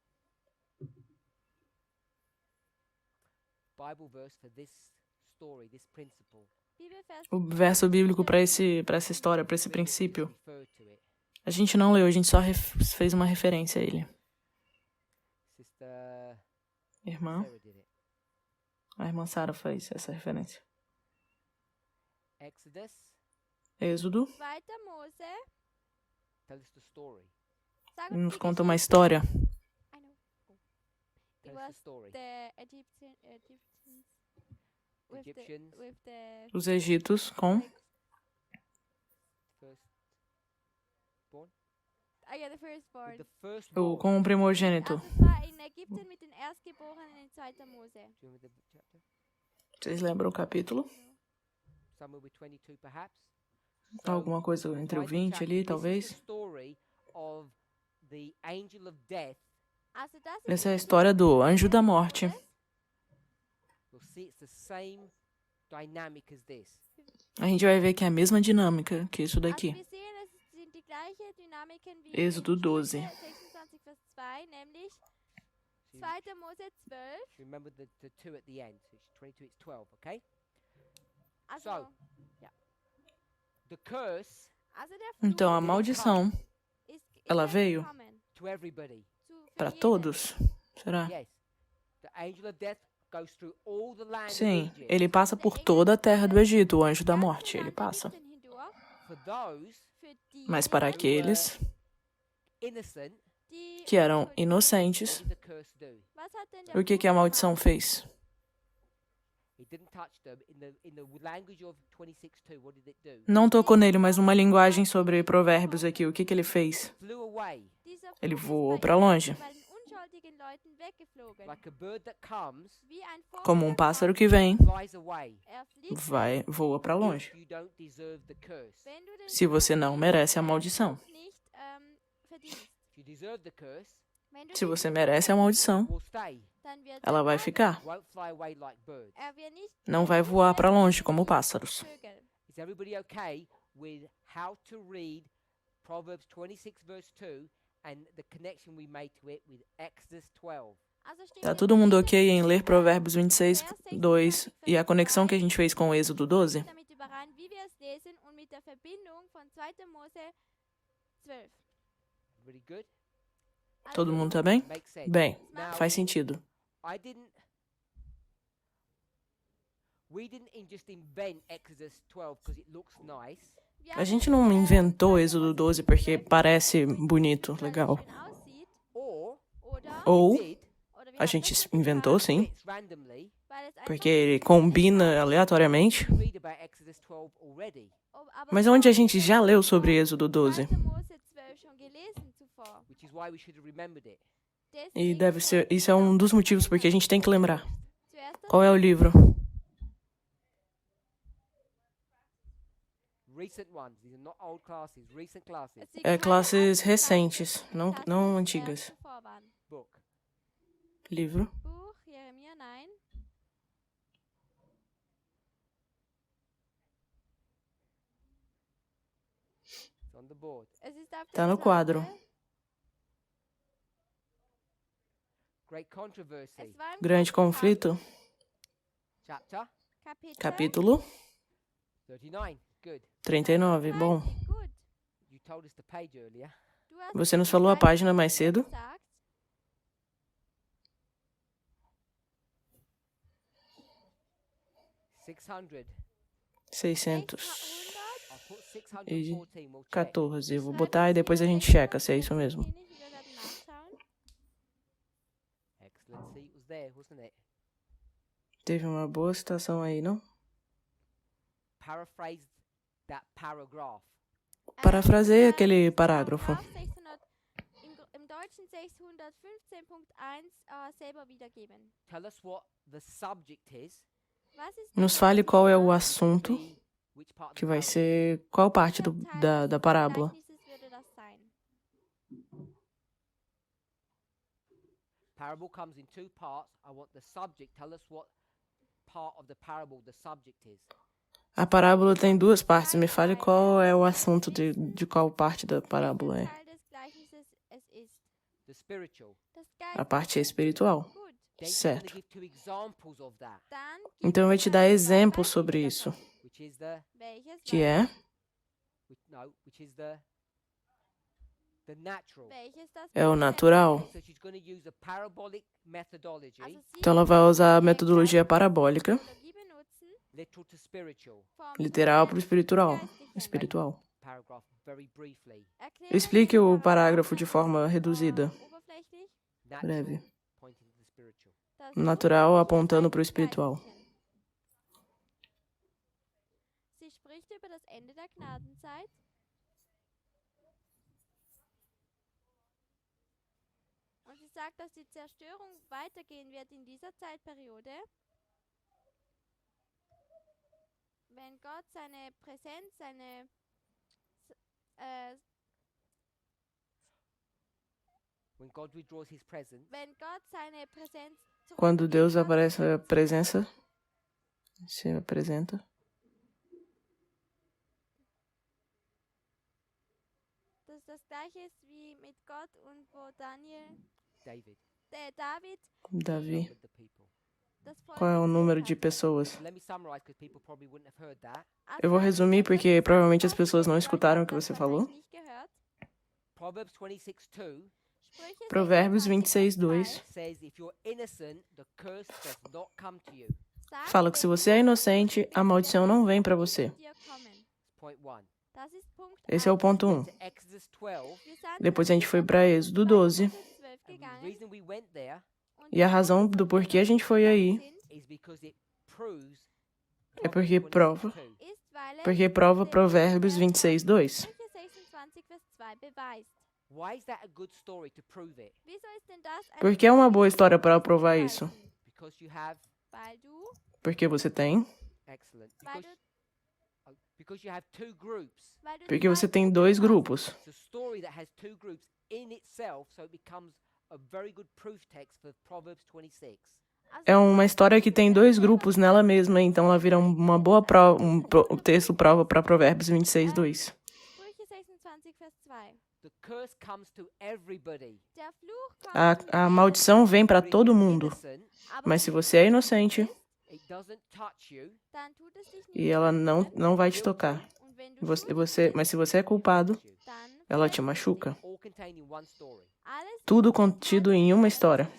Bible verse for this story, this principle. Bibelvers O verso bíblico para essa história, para esse princípio, Refer to it. a gente não leu, a gente só fez uma referência a ele. Sister Irmã, Sarah did it. a irmã Sara fez essa referência. Exodus, Êxodo 2. Mose. tell us the story. Sag uns nos die conta uma Geschichte. história. I know. It Tell us the was story. the Egyptians Egyptians, with the Os egípcios com first born. the firstborn. With the first com o primogênito. Also es war in Ägypten mit den Erstgeborenen in 2. Mose. Do you remember the chapter? Vocês lembram o capítulo? Somewhere with 22 perhaps. So, Alguma coisa entre o find the 20 chapter. ali, This is talvez? the story of the angel of death. Also das ist Essa é a die história Geschichte do des anjo da morte. Todes. You'll see it's the same dynamic as this. A gente vai ver que é a mesma dinâmica que isso Also daqui. wir sehen, es sind die gleiche Dynamiken wie Êxodo in 12. Sprüche 26, Vers 2, nämlich So 2. Mose 12. remember the two at the end. So it's 22, it's 12, okay? Also, The curse der Então a Fluch maldição, ist ela ja veio gekommen to everybody. für para jeden. todos? Será? Yes. The angel of death goes through all the land Sim, of Egypt. ele passa por toda a terra do Egito, o anjo da Ganze morte, ele Land passa. Ägypten hindurch, For those für die, Mas para aqueles innocent, die que eram unschuldig inocentes, what did the curse do? sind. Was hat denn der o que Fluch a maldição gemacht? fez? It didn't touch them. In the language of 26:2, what did it do? Não tocou nele, mas uma linguagem sobre provérbios aqui, o que ele fez? Flew away Dieser Ele Fluch ist voou bei para ihnen, longe, bei den unschuldigen Leuten weggeflogen. like a bird that comes, Wie ein Vogel, como um der pássaro kommt. que vem, flies away. vai, voa para longe. If you don't deserve the curse. Wenn du den Se você não merece a maldição. nicht verdienst. If you deserve the curse, Wenn du Se den você merece a maldição, will stay. dann wird ela vai ficar. Won't fly away like birds. wird nicht Não vai voar para longe como pássaros. Vögel. Is everybody okay with how to read Proverbs 26 verse 2 and the connection we made to it with Exodus 12? Also stehen Tá wir todo mundo sicher, ok em ler Provérbios Vers 26, 2 e a conexão que a gente fez com o Êxodo 12? damit überein, wie wir es lesen und mit der Verbindung von 2. Mose 12. Really good. Todo mundo tá bem? Makes sense. Bem, Now, faz sentido. We didn't just invent Exodus 12 because it looks nice. A gente não inventou Êxodo 12 porque parece bonito, legal. Ou a gente inventou, sim, porque ele combina aleatoriamente. Mas onde a gente já leu sobre Êxodo 12? E deve ser, isso é um dos motivos porque a gente tem que lembrar. Qual é o livro? É classes recentes, não antigas. Livro. Tá no quadro. Grande conflito. Capítulo 39. Bom. Você nos falou a página mais cedo. 614. Eu vou botar e depois a gente checa se é isso mesmo. Teve uma boa citação aí, não? Parafraseia aquele parágrafo. Im Deutschen 615.1 selber wiedergeben. Tell us what the subject is. Nos fale qual é o assunto, que vai ser qual parte da parábola. Parable comes in two parts. I want the subject. Tell us what part of the parable the subject is. A parábola tem duas partes. Me fale qual é o assunto de qual parte da parábola é. The spiritual. A parte espiritual. Certo. Então eu vou te dar exemplos sobre isso. Que é? É o natural. Então ela vai usar a metodologia parabólica. Literal para o espiritual. Explique o parágrafo de forma reduzida. Breve. Natural apontando para o espiritual. Sie spricht über das Ende der Gnadenzeit. Und sie sagt, dass die Zerstörung weitergehen wird in dieser Zeitperiode, wenn Gott seine Präsenz, wenn Gott seine Präsenz Quando Deus aparece a presença, se apresenta. dass das gleiche ist wie mit Gott und wo David. Davi. Das Volk Qual é o número de hat. pessoas? Let me summarize because people probably wouldn't have heard that. Eu vou resumir porque provavelmente as pessoas não escutaram o que você falou. Proverbs 26:2 Provérbios 26:2 says if you're innocent, the curse does not come to you. fala que se você é inocente, a maldição não vem para você. Point 1. Esse é o ponto 1. To Exodus 12, Depois a gente foi para Êxodo 12. and the reason we went there E a razão do porquê a gente foi aí is because it proves é porque prova Porque Provérbios 26:2. why is that a good story to prove it? Porque é uma boa história para provar isso. Because you have Porque você tem. excellent. Because you have two groups. Porque você tem dois grupos. It's a story that has two groups in itself, so it becomes a very good proof text for Proverbs 26. É uma história que tem dois grupos nela mesma, então ela vira uma boa prova, texto prova para Provérbios 26:2. The curse comes to everybody. Der Fluch kommt A maldição vem para If todo you're mundo. innocent, aber Mas se wenn du você é inocente it doesn't touch you. dann tut es dich e nicht ela treffen. não vai te tocar, Und wenn du schuldig mas se você é culpado, dann ela te trifft es machuca. All contained in one story. dich. Alles Tudo contido em uma história.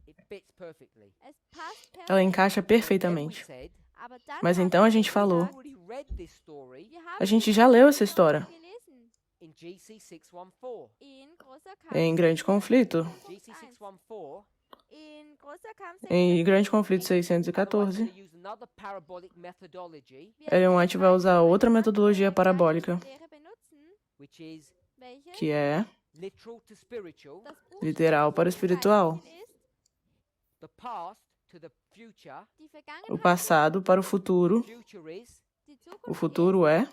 It fits perfectly. Es passt Ela perfekt. encaixa Then we perfeitamente. said, Aber dann Mas haben então a wir gente falou, gesagt, already read this story wir haben a gente diese já leu essa Geschichte história gelesen. in GC 614. In großer em Kampf Grande Conflito. GC 614. In großer Kampf Em Grande Conflito Otherwise, 614, we're gonna use another parabolic methodology, Ellen White vai usar outra metodologia parabólica, Lehre benutzen, which is welche que é literal to spiritual, das Buch literal para o espiritual, ist, the past to the future. die o Vergangenheit, passado para o futuro. Future is die O Zukunft futuro é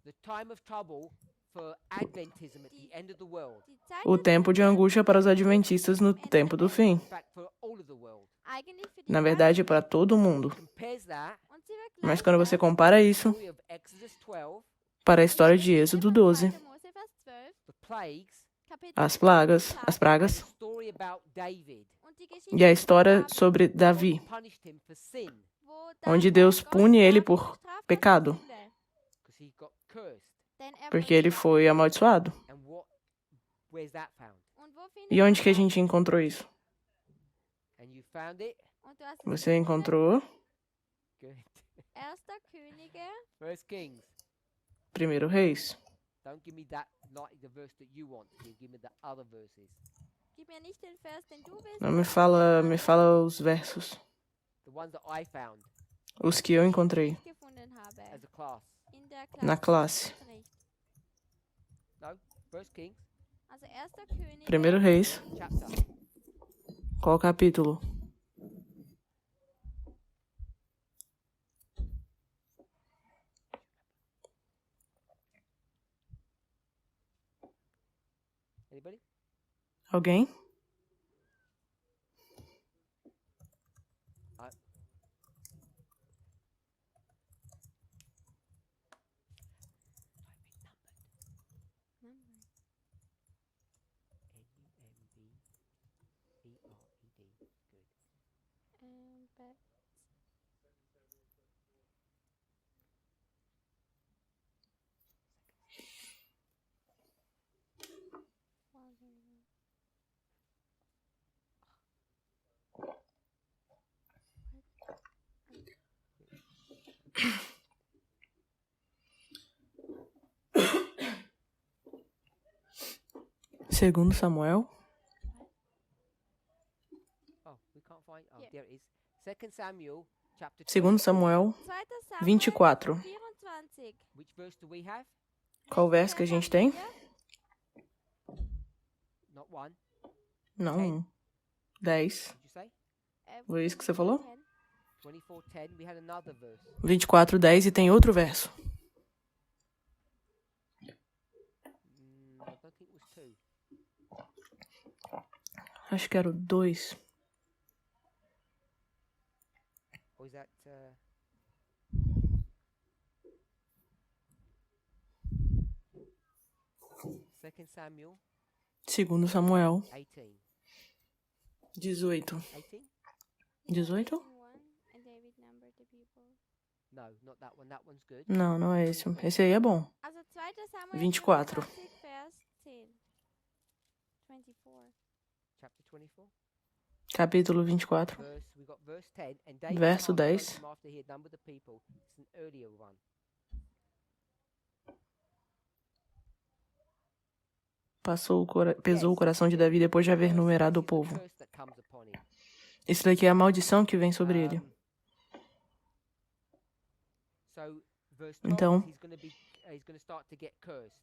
the time of trouble for Adventism at the end of the world. ist, die Zeit o des tempo de Problems angústia para os adventistas no tempo do fim. In fact, for all of the world. eigentlich für die Na verdade, para todo mundo. Compares that und sie Mas vergleicht quando você compara isso story of Exodus 12, para a história de Êxodo 12, 2. Mose, Vers 12, the plagues, Kapitel as 12, pragas, as and the pragas story about David, und die Geschichte e a von história David, sobre God Davi, punished him for sin wo onde David- Deus Gott pune ele David por bestraft hat für pecado, Sünde, because he got cursed. denn er porque wurde ele foi amaldiçoado. And where's that found? Und wo findet E onde man que a das? gente encontrou isso? And you found it? Und du hast es Você gefunden? encontrou Good. 1. Könige, First Kings. 1 Reis. Don't give me that like the verse that you want. You give me the other verses. gib mir nicht den Vers, den du willst. Não sondern me den fala os versos, The ones that I found os que eu encontrei ich gefunden habe. as a class. In der na classe. Unterricht. No? First Kings, Also 1. Könige, 1 Reis, chapter. qual capítulo? Anybody? Alguém? Number. N-U-M-B-E-R-E-D. Good. But Segundo Samuel, Oh, we can't find. Oh, Yeah. there it is. 2 Samuel, chapter 2. Segundo Samuel 2. Samuel 24. 24. Which verse do we have? Qual verso que a gente tem? Not one. Não. 10. Did you say? Foi isso que você falou? 24:10. We had another verse. 24, 10 e tem outro verso. I don't think it was 2. Acho que era o 2. Or is that? 2 Samuel Segundo Samuel 18. 18. 18? 18? And David numbered the people. No, not that one. That one's good. Não, não é esse. Esse aí é bom. Also 2. Samuel 24. 25, Vers 10. 24. Chapter 24. Capítulo 24. We got verse 10. And David Verso came 10. him after he had numbered the people. It's an earlier one. Pesou o coração de Davi depois de haver numerado o povo. Curse that comes upon him. Isso daqui é a maldição que vem sobre ele. So, verse 12, Então, he's going to start to get cursed.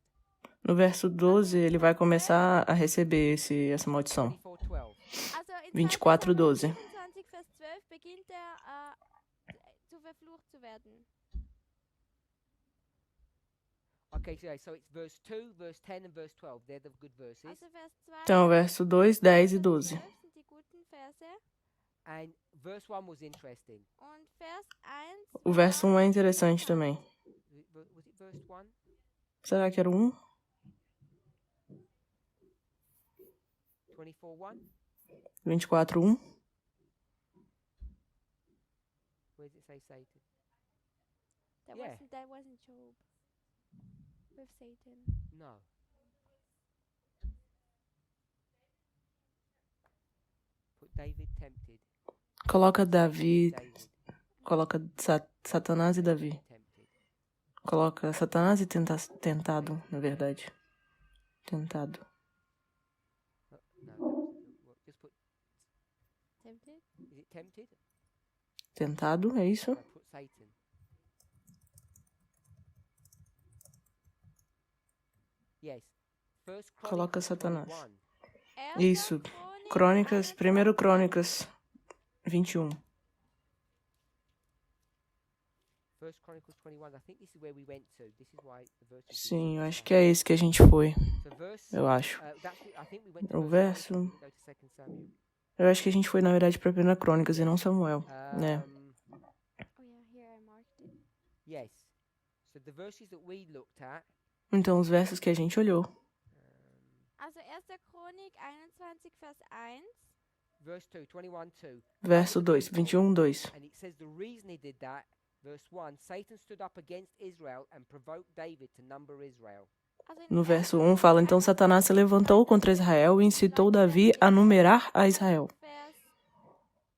no verso 12, ele vai começar a receber essa maldição. 24:12. Also in 24, 12. 25, Vers 12 beginnt er zu verflucht zu werden. Okay, so it's verse 2, verse 10, and verse 12. They're the good verses. Also Vers 2, Então, verso 2, 10 e Vers 12. 12 sind die guten Verse. And verse 1 was interesting. Und Vers 1 O verso 1 é interessante também. Was it verse 1? Será que era o 1? 24:1. 24:1. Where does it say Satan? That Yeah. wasn't Job. With Satan. No. Put David tempted. Coloca Davi, David coloca Satanás e Davi. tempted. Coloca Satanás e tentado, na verdade. Tentado. No, just put. Tempted? Is it tempted? Tentado, é isso? No, put Satan. Yes. First Coloca Chronicles Satanás. 21. Isso. Crônicas, 1 Crônicas 21. First Chronicles 21. I think this is where we went to. This is why the verse is Sim, eu acho different. que é esse que a gente foi. So verse, Eu acho. I think we went to O verse verso. 1, we go to 2 Samuel. Eu acho que a gente foi, na verdade, pra 1 Crônicas e não Samuel, né? Oh yeah, here I marked it. Yes. So the verses that we looked at, Então, os versos que a gente olhou. Also 1. Chronik 21, Vers 1. verse 2, 21:2. Verso 2, 21:2. And it says the reason he did that, verse 1, Satan stood up against Israel and provoked David to number Israel. Also No verso 1 fala, então Satanás se levantou contra Israel e incitou Davi a numerar a Israel. Vers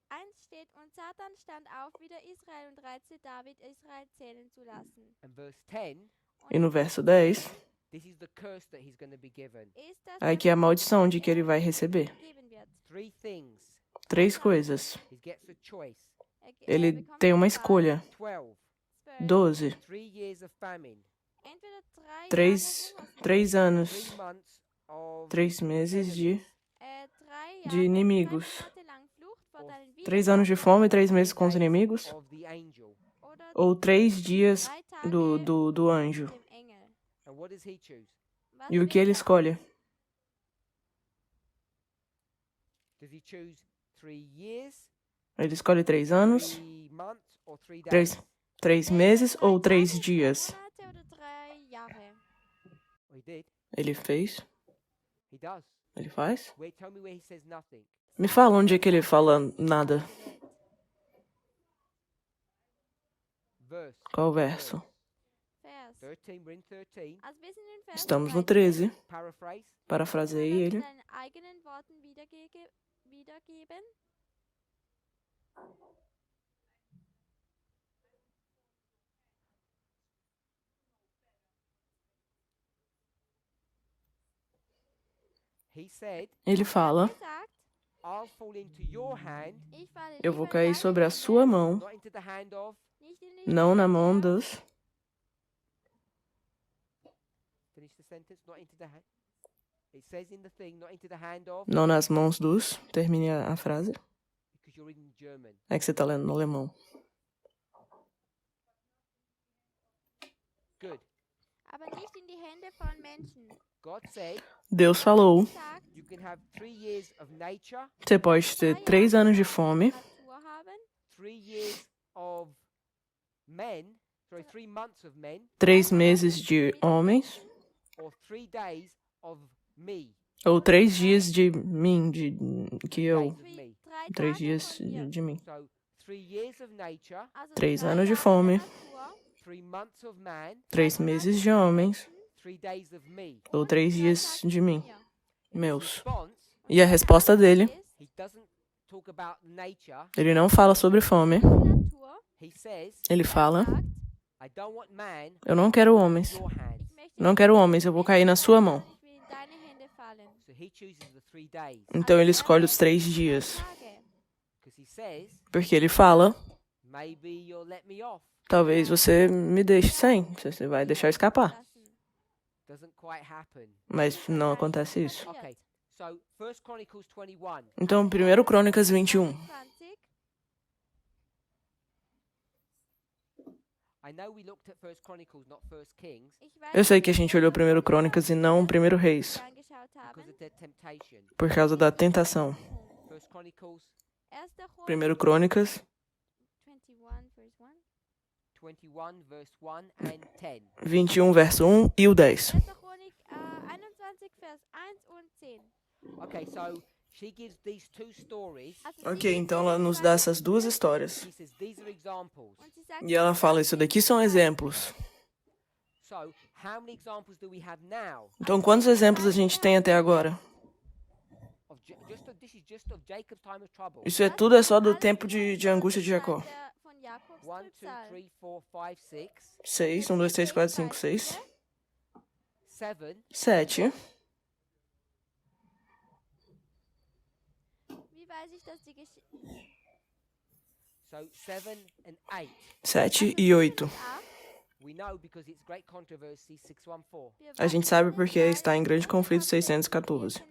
1 steht, und Satan stand auf wider Israel und reizte David, Israel zählen zu lassen. And verse 10, E no verso 10, this is the curse that he's going to be given. Ist das aí que é a maldição de que ele vai receber. geben wird. 3 things. 3 coisas. He gets a choice. Ele bekommt tem uma die Wahl. escolha. 12, 12. 3 years of famine. Entweder 3 3 Jahre anos. 3 months of 3 meses de Hungersnot, 3 de Jahre, inimigos. 3 Monate lang Flucht vor deinen 3 anos de fome e 3 meses com os inimigos. of the angel. oder Ou 3 dias 3 Tage do anjo. mit dem Engel. And what does he choose? Was E o que wählt ele er? escolhe? Does he choose 3 years, Ele escolhe 3 anos, 3 months, or 3 3 days? 3 meses ou 3 dias. 3 Monate oder 3 Jahre? Oh, he did. Ele fez? He does. Ele faz? Wait, tell me where he says nothing. Me fala onde é que ele fala nada. Verse. Qual o verso? Vers. 13, we're in 13. Also wir sind in Vers Estamos no 13. 13. Paraphrase. Parafraseei Kannst du ele. das in deinen eigenen Worten wiedergeben? He said, Ele fala: Gesagt, I'll fall into your hand, ich falle Eu lieber vou in cair deine sobre a Hände, sua mão, not into the hand of. nicht in die não na Hände mão der- dos. Finish the sentence. Not into the hand. It says in the thing, not into the hand of, Não nas mãos dos. Termine a frase. because you're in German. É que você tá lendo no alemão. Good. aber nicht in die Hände von Menschen. God said Deus falou: Sagt, you can have 3 years of nature, Você pode ter 3 anos de fome, Natur haben, 3 years of men, sorry, 3 months of men, 3 meses de homens, or 3 days of me. ou 3 dias de mim, que eu. Days of me. 3 3 Tage dias von mir. de mim. So 3 years of nature, Also 3 3 anos de Jahre fome, der Natur, 3 months of man, 3 meses de homens, 3 days of me. ou 3 dias de mim, meus. Response, E a resposta dele, he doesn't talk about nature. ele não fala sobre fome, Natur, He says, ele fala: sagt, I don't want man Eu não quero homens, in your hands. ich möchte não nicht quero homens, eu vou cair na sua mão. sondern ich will in deine Hände fallen. So he chooses the 3 days. Então ele escolhe os 3 dias, Tage. Because he says, porque ele fala: maybe you'll let me off. Talvez você me deixe sem, você vai deixar eu escapar. Lassen. Doesn't quite happen. Mas não acontece isso. Okay, so 1 Chronicles 21. Então, 1 Crônicas 21. 20. I know we looked at 1 Chronicles, not 1 Kings, Ich weiß, Eu sei que a gente olhou 1 Crônicas e não 1 Reis, angeschaut because haben. of their temptation. por causa da tentação. 1 Chronicles 1. 1 Crônicas 21, Vers 1. 21, verse 1 and 10. 21, verso 1 e o 10. 1. Chronik 21, Vers 1 und 10. Okay, so she gives these two stories. Ok, então ela nos dá essas duas histórias. She says these are examples. Und sie sagt, E ela fala, isso daqui são exemplos. So, how many examples do we have now? Então, quantos exemplos a gente tem até agora? This is just of Jacob's time of trouble. Isso é tudo é só do tempo de angústia de Jacó. von Jakobs 1, 2, Trübsal. 3, 4, 5, 6, 6, 1, 2, 3, 4, 5, 6. 7. 7. Wie weiß ich, dass die Geschichte... So 7 and 8. 7 e 8. We know because it's Great Controversy 614. A gente sabe porque está em grande conflito 614.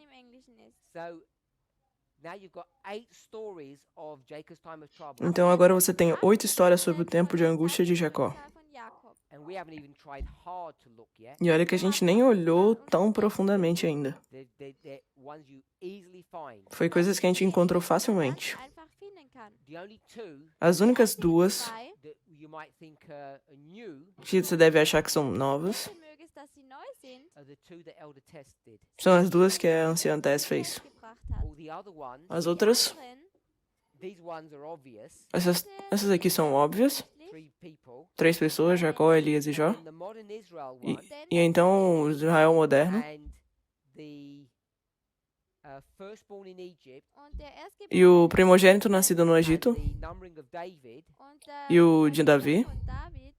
So now you've got 8 stories of Jacob's time of trouble. Então agora você tem 8 histórias sobre o tempo de angústia de Jacó. And we haven't even tried hard to look yet. E olha que a gente nem olhou tão profundamente ainda. They're ones you easily find. Foi coisas que a gente encontrou facilmente. einfach finden kann. The only two As únicas duas Zwei, that you might think are new que você deve achar que são novas möge es, dass sie neu sind, are the two that Elder Tess did. são as duas que a anciã Tess fez. gebracht hat. All the other ones, As outras, Drin these ones are obvious. essas aqui são óbvias. 3 people. 3 pessoas, Jacó, Elias e Jó. And the modern Israel E, one e então o Israel moderno and the firstborn in Egypt und der e o Erstgeborene primogênito nascido no and Egito the numbering of David. und e o de Davi. von David,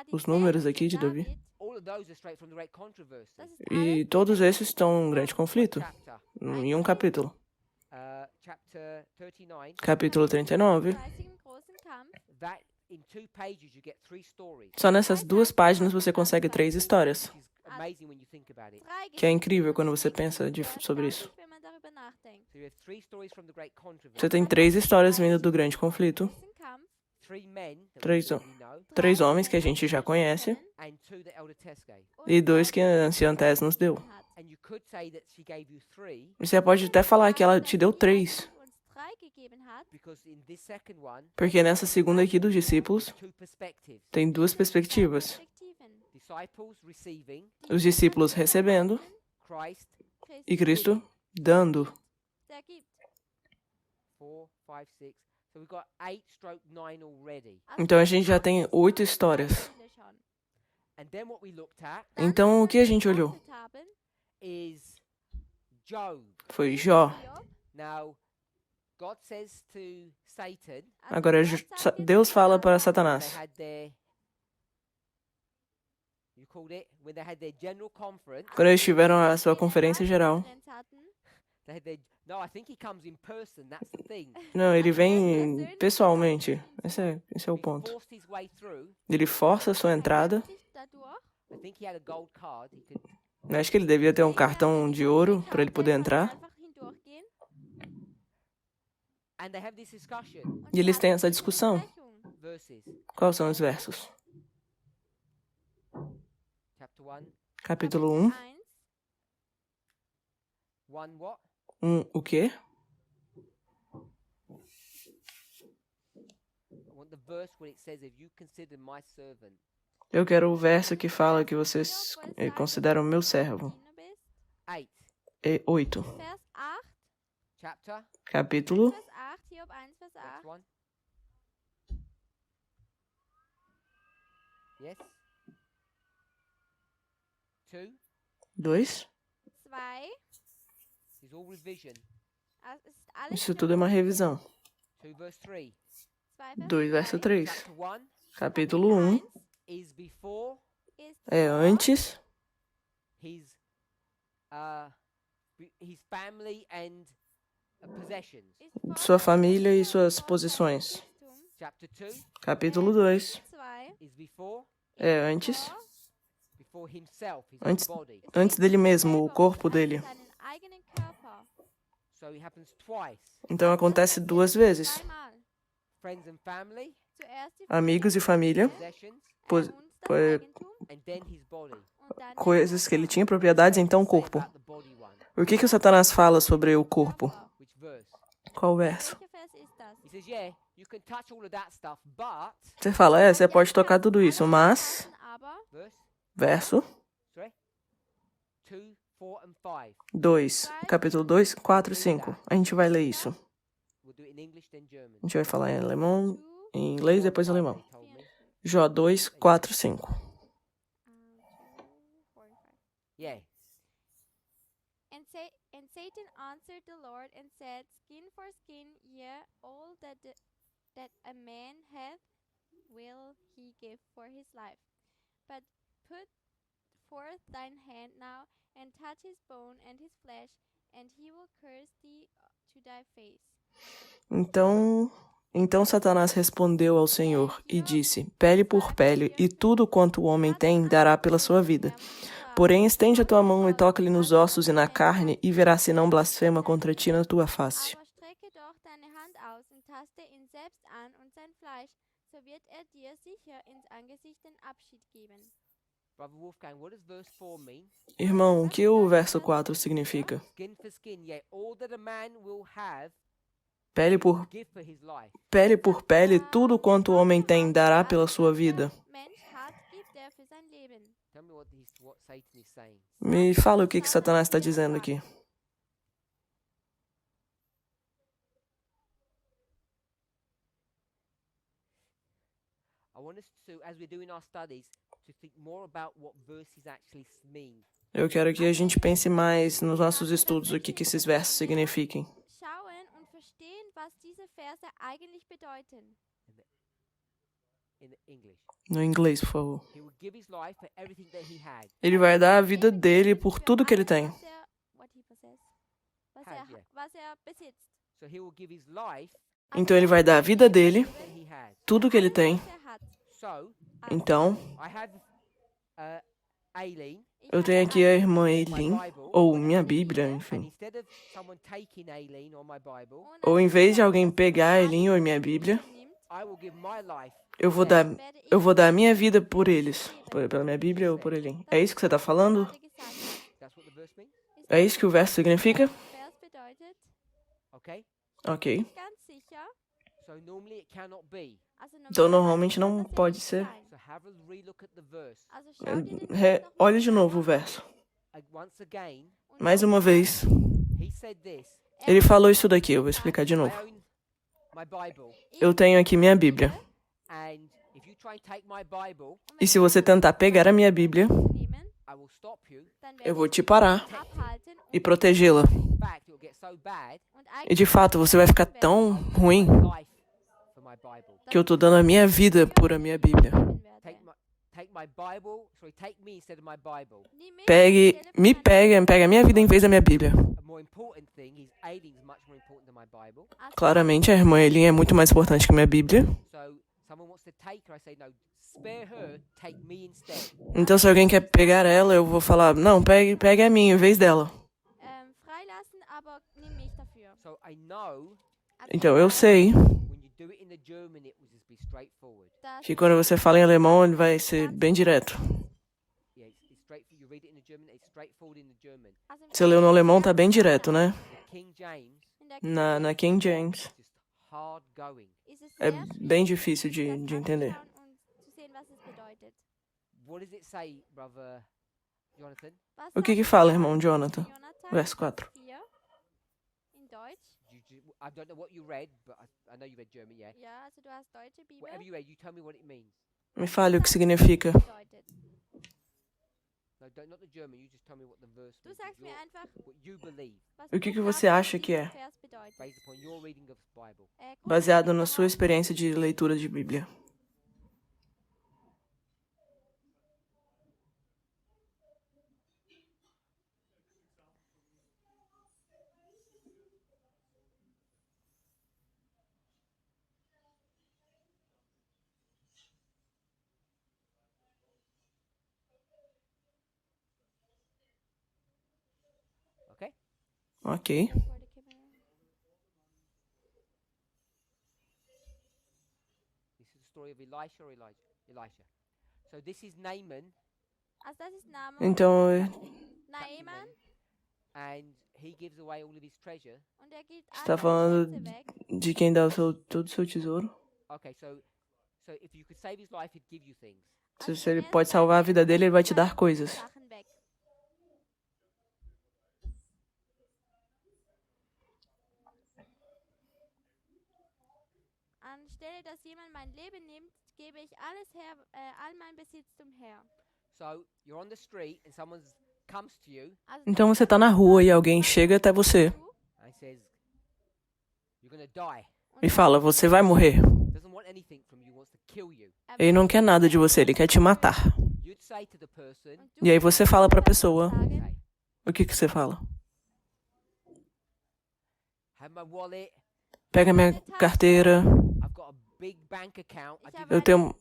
die Os Zählung números von aqui de Davi. David, All of those are straight from the Great Controversy. das ist E alles todos esses estão em grande conflito. Chapter. Em um capítulo. Chapter 39. Capítulo 39. 30 großen Kampf. That in 2 pages you get 3 stories. Só nessas 2 páginas você consegue 3 histórias. Which is amazing when you think about it. Drei Que é Geschichten, incrível quando você pensa sobre erstaunlich, isso. wenn man darüber nachdenkt. So you have 3 stories from the Great Controversy. Você tem 3 histórias vindo do grande conflito. Großen Kampf, 3 men that Três we already know, 3 homens que a gente já conhece. and 2 that Elder Tess gave. E 2 que a anciã Tess nos deu. hat. And you could say that she gave you 3 E você pode até falar que ela te deu 3. uns drei gegeben hat, because in this second one, Porque nessa segunda aqui dos discípulos 2 perspectives. tem 2 perspectivas. Perspektiven. Disciples receiving, Os discípulos recebendo Christ e Cristo dando. Der gibt. 4, 5, 6. So we've got 8/9 already. Então a gente já tem 8 histórias. Viele schon. And then what we looked at Então o que a gente olhou? Betrachtet haben, is Job. Foi Jó. Job, Now, God says to Satan, also Agora Gott sagt jetzt Deus fala para they Satanás. had their, you called it, when they had their general conference, Quando eles tiveram a sua conferência geral. they had their, no, I think he comes in person, that's the thing. Não, ele vem pessoalmente. Esse é o He ponto. forced his way through. Ele força a sua entrada. Dadurch, I think he had a gold card. He could, Eu acho que ele devia ter um cartão de ouro para ele poder entrar. einfach hindurchgehen. and they have this discussion, Und E eles sie têm haben essa diese discussão. Besprechung. verses. Quais são os versos? Chapter 1, Capítulo 1. 1, 1 what? O quê? I want the verse where it says, if you consider my servant. Eu quero o verso que fala que vocês consideram meu servo. Diener bist. 8, 8. Vers 8, chapter, Capítulo Vers 8, Hiob 1, Vers next 8. one. Yes? 2 2. 2, is all revision. es ist alles Isso tudo é uma revisão. 2 verse 3. 2 verso 3. Chapter 1 Capítulo 1 is before é antes his family and possessions. sua família e suas posições. Chapter 2 Capítulo 2 2, is before é antes himself, his Antes- own body. antes dele mesmo, o corpo dele. seinen eigenen Körper. So it happens twice. Então acontece 2 vezes. Zweimal. Friends and family, Zuerst die Amigos e família, possessions, pos- und das po- Eigentum and then his body. und dann coisas que ele tinha propriedades, então o Say corpo. about the body one. O que o Satanás fala sobre o corpo? Körper. Which verse? Qual verso? Welcher Vers ist das? He says, yeah, you can touch all of that stuff, but Você fala, você pode tocar tudo isso, mas... Aber verse, Verso sorry, 2 4 and 5. 2, capítulo 2, 4 e 5. A gente vai ler isso. We'll do it in English, then German. A gente vai falar em alemão, em inglês, depois Five, alemão. they told me. Jó 2, 4 e 5. 2, 4, and 5. Yeah. And Satan answered the Lord and said, Skin for skin, yea, all that a man hath will he give for his life. But put forth thine hand now, and touch his bone and his flesh, and he will curse thee to thy face. Então Satanás respondeu ao Senhor e disse: Pele por pele, e tudo quanto o homem tem dará pela sua vida. Porém, estende a tua mão e toca-lhe nos ossos e na carne, e verás se não blasfema contra ti na tua face. Aber strecke doch deine Hand aus und taste ihn selbst an und sein Fleisch, so wird dir sicher ins Angesicht den Abschied geben. Brother Wolfgang, what does verse 4 mean? Irmão, o que o verso 4 significa? Skin for skin, yeah. All that a man will have, Pele por give for his life. pele, tudo quanto o homem tem dará pela sua vida. Mensch hat, gibt für sein Leben. Tell me what Satan is saying. Me fala o que Satanás está dizendo aqui. I want us to, as we're doing our studies, to think more about what verses actually mean. Eu quero que a gente pense mais nos nossos estudos o que esses versos signifiquem. Schauen und verstehen, was diese Verse eigentlich bedeuten. In English. No inglês, por favor. He will give his life for everything that he had. Ele vai dar a vida dele por tudo que ele tem. Was besitzt. So he will give his life Então ele vai dar a vida dele, that he had. tudo que ele tem. Hat. So Então, I have Aileen, eu tenho aqui a irmã my Eileen, Bible, ou minha Bíblia, and enfim. instead of someone taking Aileen or my Bible, Ou em vez de alguém pegar a Eileen ou a minha Bíblia, I will give my life. eu vou dar a minha vida por eles. Pela minha Bíblia ou por Eileen. É isso que você está falando? That's what the verse means. É isso que o verso significa? Vers bedeutet Okay. Ok. ganz sicher. So normally it cannot be. Also Então normalmente não kann das ja pode nicht ser. sein. So have a relook at the verse. Also schau dir den Vers noch mal Olha de novo o verso. Once again, und Mais uma vez. he said this. Ele falou isso daqui, eu vou explicar de I novo. own my Bible, Eu tenho aqui minha Bíblia. and if you try and take my Bible, E se você tentar pegar a minha Bíblia, nehmen, I will stop you. dann eu werde vou ich te parar abhalten e protegê-la. In fact, it will get so bad, und E de fato, você vai ficar tão ruim life for my Bible. que eu tô dando a minha vida por a minha Bíblia. Take my Bible. Sorry, take me instead of my Bible. Pega a minha vida em vez da minha Bíblia. A more important thing is Aileen's much more important than my Bible. Claramente, a irmã Eileen é muito mais importante que a minha Bíblia. So someone wants to take her, I say no, spare her, take me instead. Então, se alguém quer pegar ela, eu vou falar, não, pegue a minha em vez dela. Freilassen, aber nimm mich dafür. So I know Então, eu sei when you do it in the German, it will just be straightforward. dass que quando você fala em alemão, ele vai ser bem direto. Yeah, it's straightforward. You read it in the German, it's straightforward in the German. also im Você leu no alemão, tá bem direto, né? The King James in der Na King James. is just hard going. ist es É sehr schwierig, bem difícil sich das de entender. anzuschauen und zu sehen, was es bedeutet. What does it say, brother Jonathan? Was O que sagt fala, der irmão Jonathan? Jonathan? Verso 4. 4 in Deutsch. I don't know what you read, but I know you read German, yeah? Ja, also du hast deutsche Bibel. Whatever you read, you tell me what it means. Me fale o que significa. Bedeutet. No, not the German, you just tell me what the verse Du means. sagst mir einfach, What you believe, was O que du você glaubst, acha was que é? dieser Vers bedeutet. based upon your reading of the Bible. Baseado na sua experiência de leitura de Bíblia. Okay? Ok. This is the story of Elisha or Elisha. So this is Naaman, Also das ist Name. Então, Naaman. and he gives away all of his treasure. Und er gibt Você tá alle falando seine Schätze weg. de quem dá todo o seu tesouro? Okay, so if you could save his life, he'd give you things. Se ele pode salvar a vida dele, ele vai te dar coisas. Sachen weg. dass jemand mein Leben nimmt, gebe ich alles her, all mein Besitztum her. So you're on the street and someone comes to you Also Então das você tá na rua e alguém chega até você and says, "You're gonna die." e fala, você vai morrer. Doesn't want anything from you, wants to kill you. Ele não quer nada de você, ele quer te matar. You'd say to the person, E aí você fala pra pessoa, "Say, o que você fala? have my wallet. Pega minha carteira, I've got a big bank account. I give eu tenho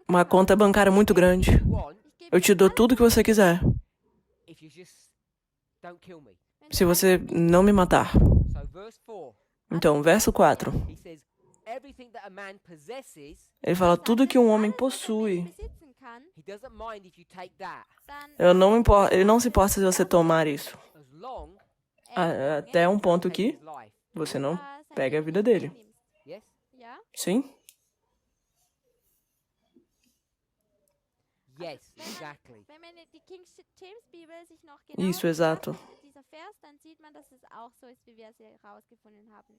uma conta bancária muito grande. you what you want Eu te dou tudo que você quiser, if you just don't kill me." se você não me matar. So verse 4, Então, verso 4. he says, "Everything that a man possesses, Ele fala, tudo que um homem possui, he doesn't mind if you take that, ele não se importa se você tomar isso. as long Até um ponto as que his life." você não pega a vida dele. Yes? Ja? Sim? Yes, exactly. Wenn man die King James Bibel sich noch Isso, genau exato. anschaut, dieser Vers, dann sieht man, dass es auch so ist, wie wir es herausgefunden haben.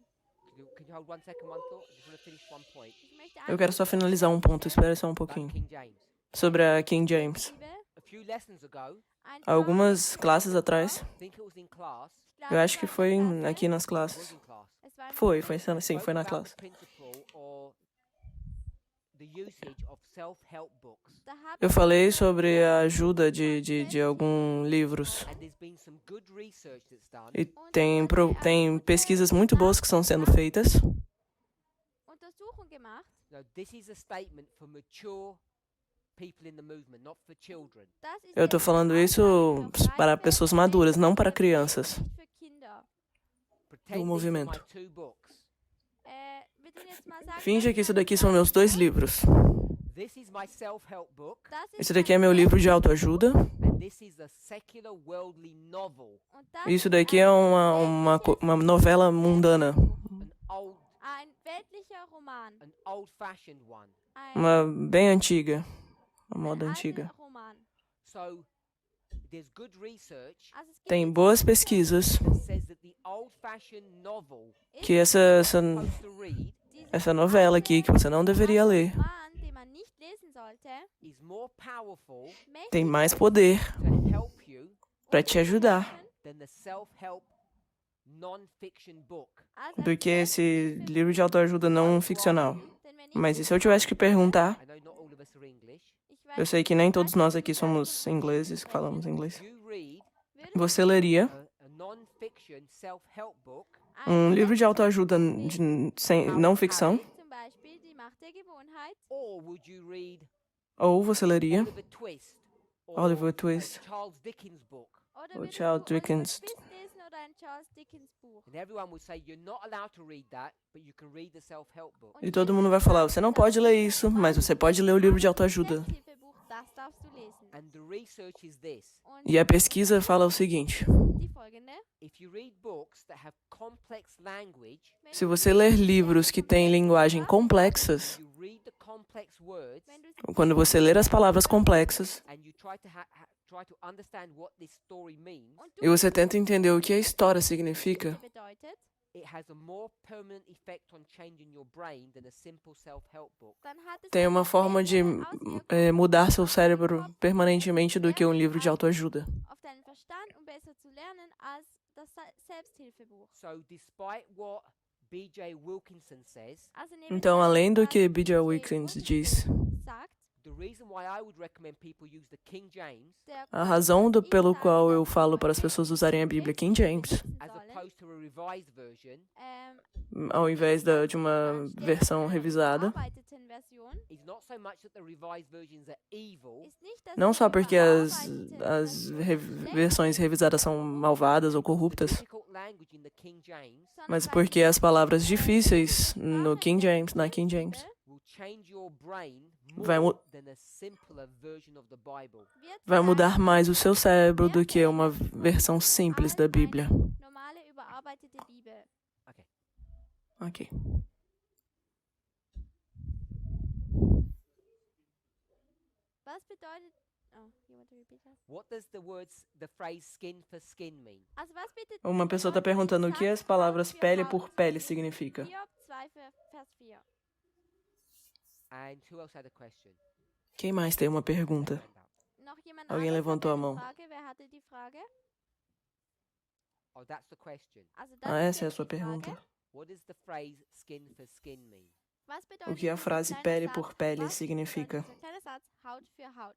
Can you hold 1 second, one thought? I just want to finish one point Ich möchte Eu quero só finalizar um ponto, espera só um about pouquinho. King James. Sobre a King James. Bibel, A few lessons ago, ein Algumas classes atrás, I think it was in class, Jahr eu acho que foi Klasse, aqui nas was classes. in class. es war Foi sim, Spoke foi na about classe. the principle or the usage of self-help books. da habe Eu ich falei sobre a ajuda de alguns livros. And there's been some good research that's done E tem pesquisas muito boas que estão sendo feitas. Untersuchung gemacht. Now, this is a statement for mature people in the movement, not for children. Das ist Eu tô jetzt falando eine isso Aussage für para reife pessoas maduras, não para Menschen, crianças. nicht für Kinder. Pretend these are movimento. my 2 books. Wir tun jetzt mal sagen, Finge das que isso sind daqui são meus 2 livros. This is my self-help book, das ist Esse daqui é mein meu livro de Selbst- autoajuda. and this is a secular worldly novel, und das Isso ist daqui é ein uma novela mundana. an weltlicher Roman. old-fashioned one. Ein, Uma bem antiga. Uma ein moda alter antiga. Roman. So there's good research Also es gibt Tem jetzt boas Research, pesquisas that says that the old-fashioned novel que essa supposed to read essa novela aqui que você não deveria ler Roman, den man nicht lesen sollte, is more powerful tem mächtiger mais poder to help you para te ajudar than the self-help non-fiction book. als do ein que esse Selbsthilfebuch. livro de autoajuda não ficcional. Denn wenn ich Mas e dich se eu tivesse que perguntar, I know not all of us are English. ich weiß eu sei que nem todos nós aqui somos ingleses, que falamos inglês. You read Você leria a non-fiction self-help book um livro de autoajuda sem não ficção? Zum Beispiel die Macht der Gewohnheit. or would you read Ou você leria Oliver Twist or Oliver a Twist Charles Dickens book? Oder ou würdest Charles du Oliver Dickens? Twist lesen oder ein Charles Dickens Buch? And everyone would say you're not allowed to read that, but you can read the self-help book. Und E todo mundo vai falar, você não pode ler isso, mas você pode ler o livro de autoajuda. Selbsthilfebuch, das darfst du lesen. And the research is this. Und E a pesquisa fala o seguinte: die folgende. If you read books that have complex language, Wenn se du você ler livros que têm linguagem complexas, you read the complex words wenn du quando você ler as palavras complexas and you try to understand what this story means, und du e você tenta entender o que a história significa, bedeutet, it has a more permanent effect on changing your brain than a simple self-help book. dann hat es tem uma eine forma de bessere Auswirkung mudar seu cérebro permanentemente do que um livro de autoajuda. auf deinen Verstand, um besser zu lernen, als das Selbsthilfebuch. So despite what B.J. Wilkinson says, Also neben Então, dem, além do was que B.J. B.J. Wilkins Wilkinson diz, sagt, the reason why I would recommend people use the King James der a razão Grund, pelo ich sage, qual eu dass falo die para as Leute pessoas usarem a Bíblia King James, lesen as sollen, opposed to a revised version ao invés de uma versão revisada, bearbeiteten Version, is not so much that the revised versions are evil, ist nicht, dass não die só porque überarbeiteten as Version schlecht versões revisadas são malvadas ou the corruptas, difficult language in the King James sondern mas weil porque die as palavras difíceis Sprache no King James, na King der James, Bibel will change your brain Vai more than a simpler version of the Bible. wird vai mudar sein mais o seu cérebro do que uma versão simples da Bíblia. als eine normale überarbeitete Bibel. Okay. Ok. Was bedeutet... Oh, you want to repeat that? What does the phrase skin for skin mean? Also was bietet Uma pessoa está perguntando o que as palavras pele por pele significa. Hiob 2, Vers 4. And who else had a question? Quem mais tem uma pergunta? Hand up. Noch jemand Alguém anderes levantou hat a eine mão. Frage? Wer hatte die Frage? Oh, that's the question. Also das Ah, ist essa é a jetzt sua die Frage. pergunta. What does the phrase skin for skin mean? Was O bedeutet que a dieser frase kleine pele Satz? por pele Was significa? bedeutet dieser kleine Satz Haut für Haut?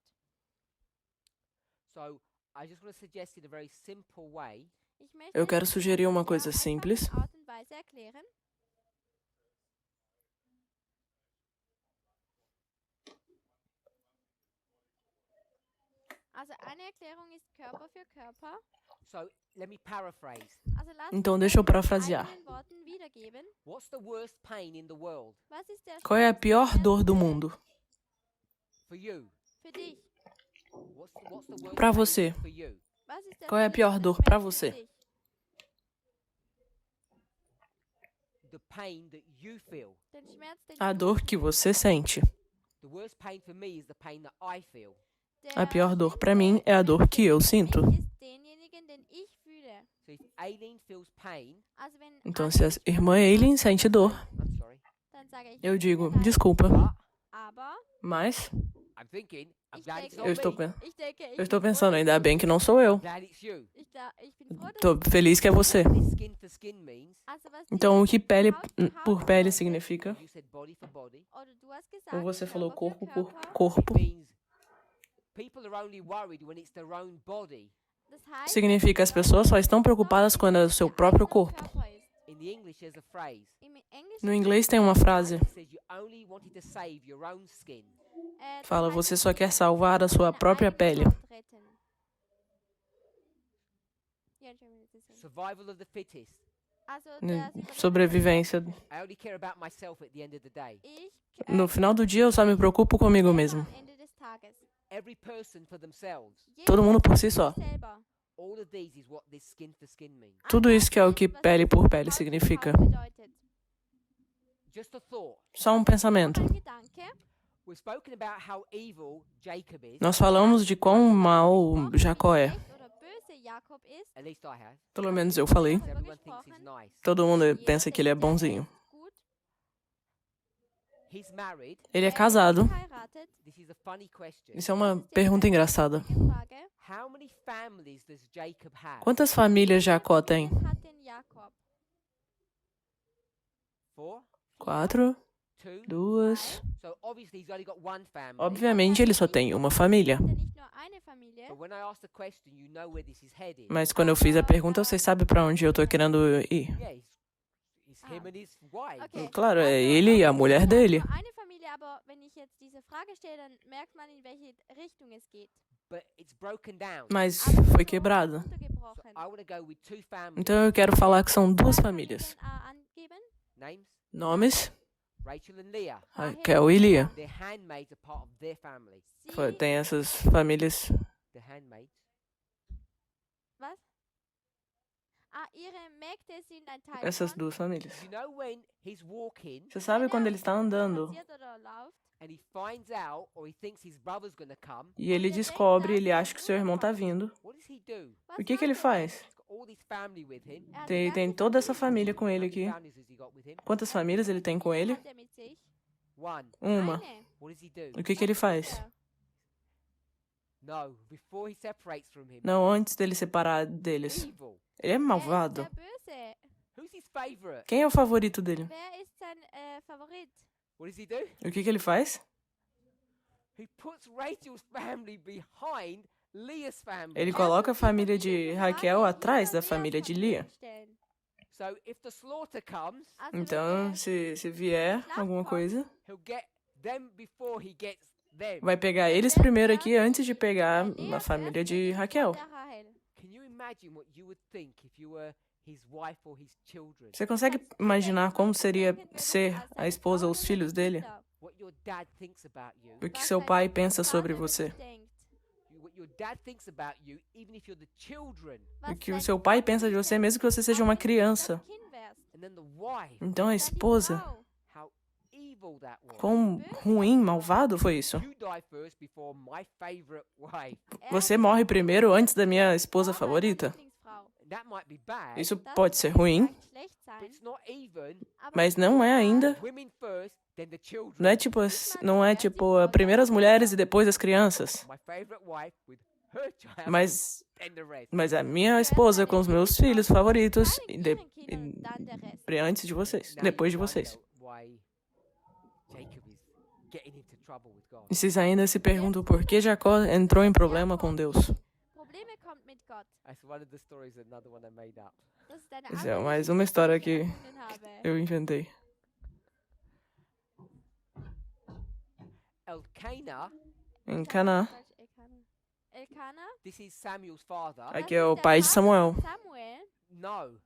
So I just want to suggest in a very simple way Ich möchte Eu quero es sugerir in uma einer coisa sehr simples. einfachen Art und Weise erklären. Also eine Erklärung ist Körper für Körper. So let me paraphrase. Also lasst Então mich deixa eu das in parafrasear. eigenen Worten wiedergeben. What's the worst pain in the world Was ist der Qual é a pior schlimmste dor do Schmerz mundo? for you? für dich? What's the worst Pra pain você. for you? Was ist der Qual é a pior schlimmste dor pra Schmerz für você? dich? The pain that you feel. Den Schmerz, den A du dor que você sente. The worst pain for me is the pain that I feel. A Der pior dor pra schlimmste mim é a dor Schmerz que eu für sinto. mich ist denjenigen, den ich fühle. So if Aileen feels pain, Also wenn Então, Anne se a irmã Eileen sente dor, I'm sorry, dann sage ich, eu "Tut mir digo, leid." desculpa, but Aber mas I'm thinking, I'm Ich glad it's denke- not eu estou, me. pen- ich denke, eu estou bin froh, pensando, dass ainda es bem que não sou eu. I'm glad it's you. Ich bin froh, dass Tô es feliz que é você. What this skin for skin means, Also was Então, o dieses que pele Haut für Haut por pele bedeutet, significa? you said body for body, oder du hast gesagt, Ou você falou Körper corpo für por Körper, corpo? means people are only worried when it's their own body. das heißt, Significa as pessoas só estão preocupadas quando é o seu próprio corpo. In the English, there's a phrase. Im Englischen No inglês tem uma frase. It says you only wanted to save your own skin. Fala, você só quer salvar a sua própria pele. Survival of the fittest. Sobrevivência. I only care about myself at the end of the day. No final do dia, eu só me preocupo comigo mesmo. Every person for themselves. Todo mundo por si só. All of these is what this skin for skin means. Tudo isso que é o que pele por pele significa. Just a thought. Só um pensamento. We've spoken about how evil Jacob is. Nós falamos de quão mau Jacó é. At least I have. Pelo menos eu falei. Everyone thinks he's nice. Todo mundo pensa que ele é bonzinho. He's married. Ele é casado. This is a funny question. Isso é uma pergunta engraçada. How many families does Jacob have? Quantas famílias Jacó tem? 4? 4, 2? 2. So obviously he's only got one family. Obviamente ele só tem uma família. But when I ask the question, you know where this is headed. Mas quando eu fiz a pergunta, você sabe pra onde eu tô querendo ir. Yeah, it's him and his wife. Claro, é ele e a mulher dele. Eine Familie, aber wenn ich jetzt diese Frage stelle, dann merkt man, in welche Richtung es geht. But it's broken down. Mas foi quebrado. So Runtergebrochen. I want to go with 2 families. Então eu quero falar que são duas famílias. Angeben? Names? Nomes: Rachel and Leah. Raquel e Lia. Their handmaids are part of their family. Sie, Tem essas famílias. The handmaids. was? Ihre Mägde sind ein Teil Essas von. duas famílias. You know when he's walking Você sabe quando ele está andando Spaziert oder läuft, and he finds out or he thinks his brother's going to come? e ele descobre, ele acha que seu irmão tá vindo. What does he do? was O que ele macht faz? He's got all this family with him. Er hat Tem die ganze toda essa Familie família com ele How many aqui. families has he got with him? Quantas famílias ele tem com ele? hat er mit sich. One. Uma. Eine. What does he do? O que ele faz? Ja. No, before he separates from him. Não, antes dele separar deles. Evil. Ele é malvado. Er ist der Böse. Who's his favorite? Quem é o favorito dele? Wer ist sein Favorit? What does he do? O que ele faz? He puts Rachel's family behind Leah's family. Ele coloca a família de Raquel atrás da família de Lia. So if the slaughter comes, Então, se vier alguma coisa, he'll get them before he gets them. vai pegar eles primeiro aqui antes de pegar a família de Raquel. Can you imagine what you would think if you were his wife or his children? Você consegue imaginar como seria ser a esposa ou os filhos dele? What your dad thinks about you? O que seu pai pensa sobre você? What your dad thinks about you, even if you're the children. O que o seu pai pensa de você, mesmo que você seja uma criança. And then the wife, Então a esposa, how evil that was. quão ruim, malvado foi isso? You die first before my favorite wife. Você morre primeiro antes da minha esposa favorita? That might be bad, Isso pode ser ruim, but it's not even mas não é ainda women first, then the children. Não é tipo primeiro as mulheres e depois as crianças. My favorite wife with her child, Mas, then the rest. mas a minha esposa com os meus filhos favoritos Ihren Kindern und dann der Rest. antes de vocês, Now depois de you wonder vocês. why Jacob is getting into trouble with God. E vocês ainda se perguntam por que Jacó entrou em problema com Deus. Probleme kommt mit Gott. That's one of the stories, another one I made up. Das ist eine Isso é andere mais Geschichte, uma die história ich que erfunden habe. eu inventei. Elkanah, Em Canaã, Elkanah. this is Samuel's father. aqui é o pai de Samuel. Samuel? No,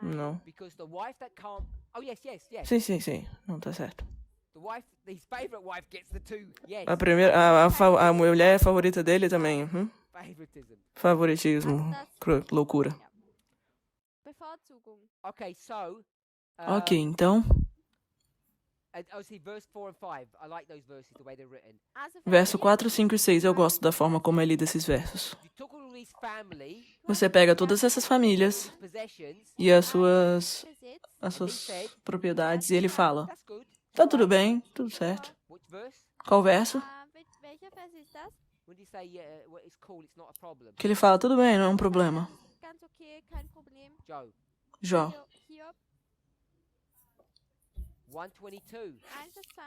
Nein. Não. because the wife that can't. Oh yes, yes, yes. Sim. Não, tá certo. The wife, his favorite wife, gets the two. Yes. A mulher favorita dele também. Favoritism. Favoritismo. Loucura. Ja. Bevorzugung. Okay, so. Ok, então, See, verse 4 and 5. I like those verses, the way they're written. Also verso 4, 5 e 6, eu gosto da forma como é lido esses versos. You took all these family Você pega todas essas famílias possessions. e as suas Besitz. propriedades e ele fala, That's good. tá tudo bem, tudo certo. Which verse? Qual verso? Welcher Vers ist das? When you say, yeah, what it's cool, it's not a problem. Que ele fala, tudo bem, não é um problema. Ganz okay, kein Problem. Joe, Jó, Hiob 122.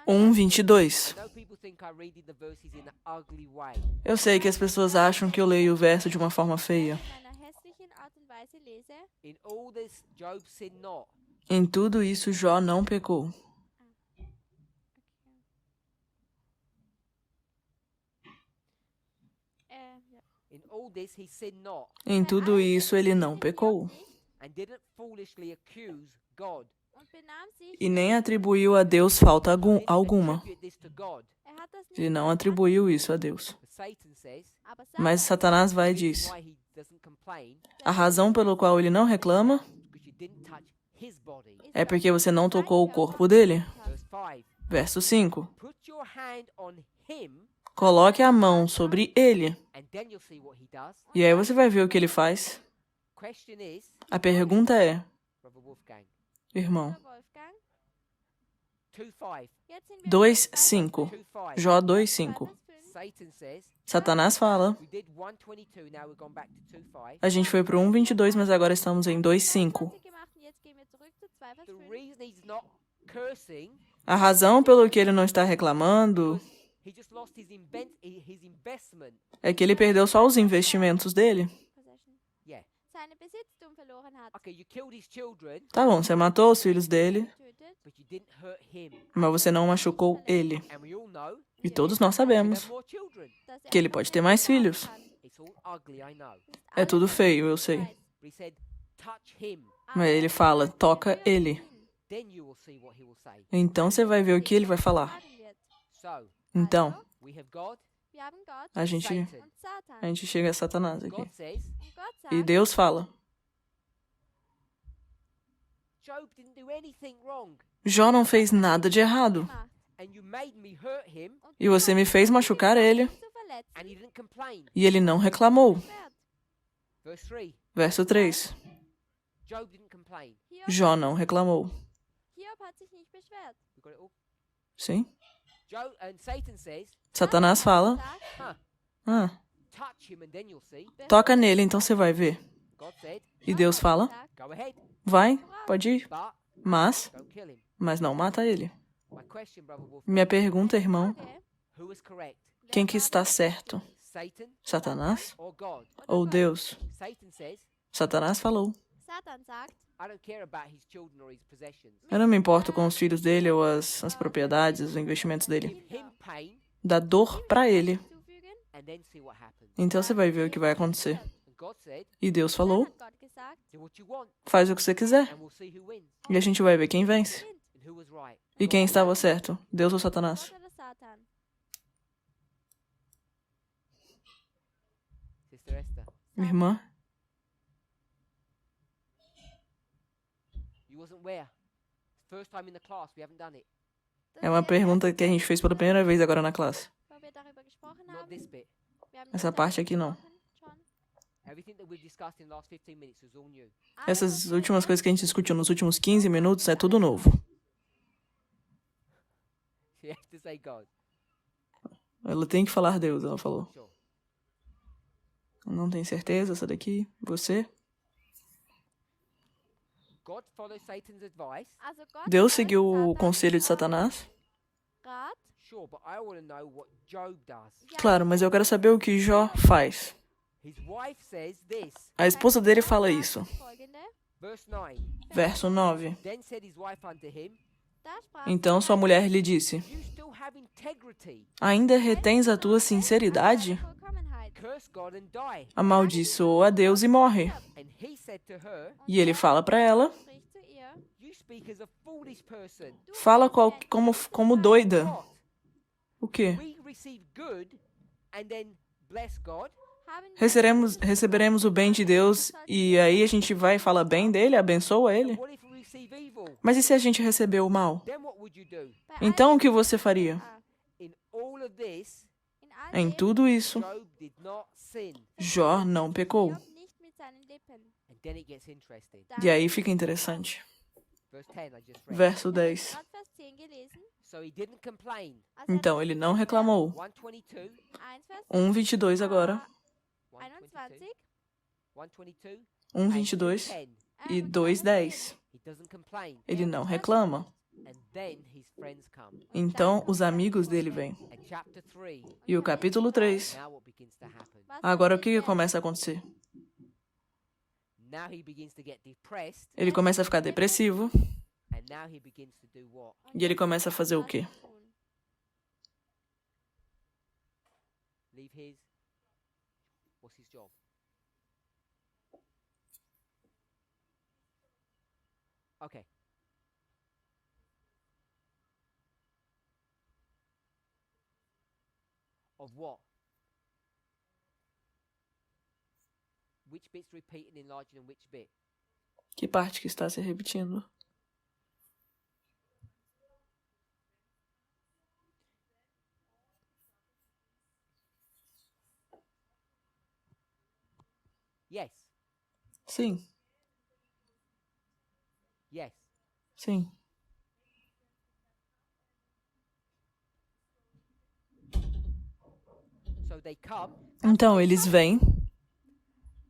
1:22. I know people think I'm reading the verses in an ugly way. Eu sei que as pessoas acham que eu leio o verso de uma forma feia. In einer hässlichen Art und Weise lese. In all this, Job sinned not. Em tudo isso, Jó não pecou. Ja. In all this, he sinned not, Em tudo isso, ele não pecou. and didn't foolishly accuse God. Und benahm sich. E nem atribuiu a Deus falta Didn't alguma. attribute this to God. Hat das nicht Ele não gemacht, atribuiu isso a Deus. But Satan says, aber Mas Satanás vai e the diz, reason why he doesn't complain a razão pelo qual ele não reclama is because you didn't touch his body. é porque você não tocou o corpo dele. Verse 5. Verso 5. Put your hand on him, Coloque a mão sobre ele, and then you'll see what he does. e aí você vai ver o que ele faz. Question is, A pergunta é, Brother Wolfgang, irmão, Wolfgang. 2:5. Jetzt sind wir 2:5. 2:5. Jó 2:5. Satan says, Satanás fala, we did 1:22, now we're gone back to 2:5. a gente foi pro 1:22, mas agora estamos em 2:5. 22 gemacht und jetzt gehen wir zurück zu 2 Vers The 5. reason he's not cursing, A razão pelo que ele não está reclamando he just lost his investment. é que ele perdeu só os investimentos dele. Possession. Yeah. Seine Besitztum verloren hat. Okay, you killed his children, Tá bom, você matou os filhos dele, Getötet. but you didn't hurt him. mas você não machucou ele. And we all know E todos nós he can sabemos have more children. Dass que ele pode ter mais filhos. It's all ugly, I know. É tudo feio, eu sei. But he said, touch him, Mas ele fala, toca ele. then you will see what he will say. Então você vai ver o que ele vai falar. Sagen wird. So, Então, we have God, Wir haben Gott a gente, Satan. und Satan. a gente chega a Satanás aqui. God says, Und Gott E sagt, Deus fala, Job didn't do anything wrong, Jó não fez nada de errado. gemacht. and you made me hurt him, Und E você me fez machucar ele. zu verletzen. and he didn't complain. E ele não reclamou. Wert. Verse 3, Verso 3. Job didn't complain. Hiob, Jó não reclamou. Hiob hat sich nicht beschwert. We got it all? Sim. Job, and Satan says, Satanás fala, Sagt, ah, touch him and then you'll see. toca nele, então você vai ver. God said, E Deus fala, sagt, go ahead, vai, pode ir, but mas don't kill him. não mata ele. My question, Brother Wolf, Minha pergunta, irmão, okay. who is correct? quem que está certo? Satan Satanás or God? ou Deus? Satan says, Satanás falou, Satan sagt, I don't care about his children or his possessions. eu não me importo com os filhos dele ou as propriedades, os investimentos dele. Give him pain Dá dor pra ele. zufügen. and then see what happens. Então você vai ver o que vai acontecer. And God said, E Deus Dann falou, hat Gott gesagt, do what you want faz o que você quiser. and we'll see who wins E a gente vai ver quem vence. and who was right. E quem estava certo, Deus ou Satanás? Gott oder Satan? Sister Esther, Minha irmã, you wasn't where? First time in the class, we haven't done it. Das é uma ist der pergunta erste que a gente fez pela primeira vez agora na classe. wo wir darüber gesprochen Not haben. this bit. Wir haben Essa nicht parte darüber aqui não. gesprochen, schon. Everything that we've discussed in the last 15 minutes was all new. Essas últimas coisas que a gente discutiu nos últimos 15 minutos é tudo novo. You have to say God. Ela tem que falar Deus, ela falou. Sure. Não tem certeza essa daqui? Você? God follows Satan's advice. Also Gott Deus folgt seguiu o Satans, conselho de Satanás? Rat. Sure, but I want to know what Job does. Ja, Claro, mas eu quero saber o que Jó faz. His wife says this. A esposa dele Frau fala sagt isso. Folgende, Verse 9. Verso 9. Then said his wife unto him, da sprach Então sua mulher lhe disse: You still have integrity. Ainda retens a tua sinceridade? Vollkommenheit. Curse God and die. Amaldiçoa a Deus e morre. And he said to her, E ele fala para ela: Spricht zu ihr, You speak as a foolish person. Fala como doida. What? O quê? We receive good and then bless God? haben wir Receberemos o bem de Deus e aí a gente vai e fala bem dele, abençoa ele? What if we receive evil? Mas e se a gente receber o mal? Then what would you do? bei Então all o que você faria? In all of this, in all Em dem tudo isso, Job did not sin. Jó não pecou. Job nicht mit seinen Lippen. And then it gets interesting. E aí fica interessante. Verse 10 I just read. Verso 10. Gerade Vers 10 gelesen. So he didn't complain. Also Então ele não reclamou. 122, 1 Vers 1:22 agora. 21. 122, 1:22 10. e 2:10. He doesn't complain. Ele não reclama. And then his friends come. Então os amigos dele vêm. And chapter 3, E o capítulo 3. now what begins to happen? Was Agora o passiert que começa a acontecer? Now he begins to get depressed. Ele começa a ficar depressivo. And now he begins to do what? E ele começa a fazer o quê? tun? Leave his. What's his job? Okay. Of what? Which bit's repeating in larger than which bit? Que parte que está se repetindo? Yes. Sim, Yes. sim. So they come, Então eles vêm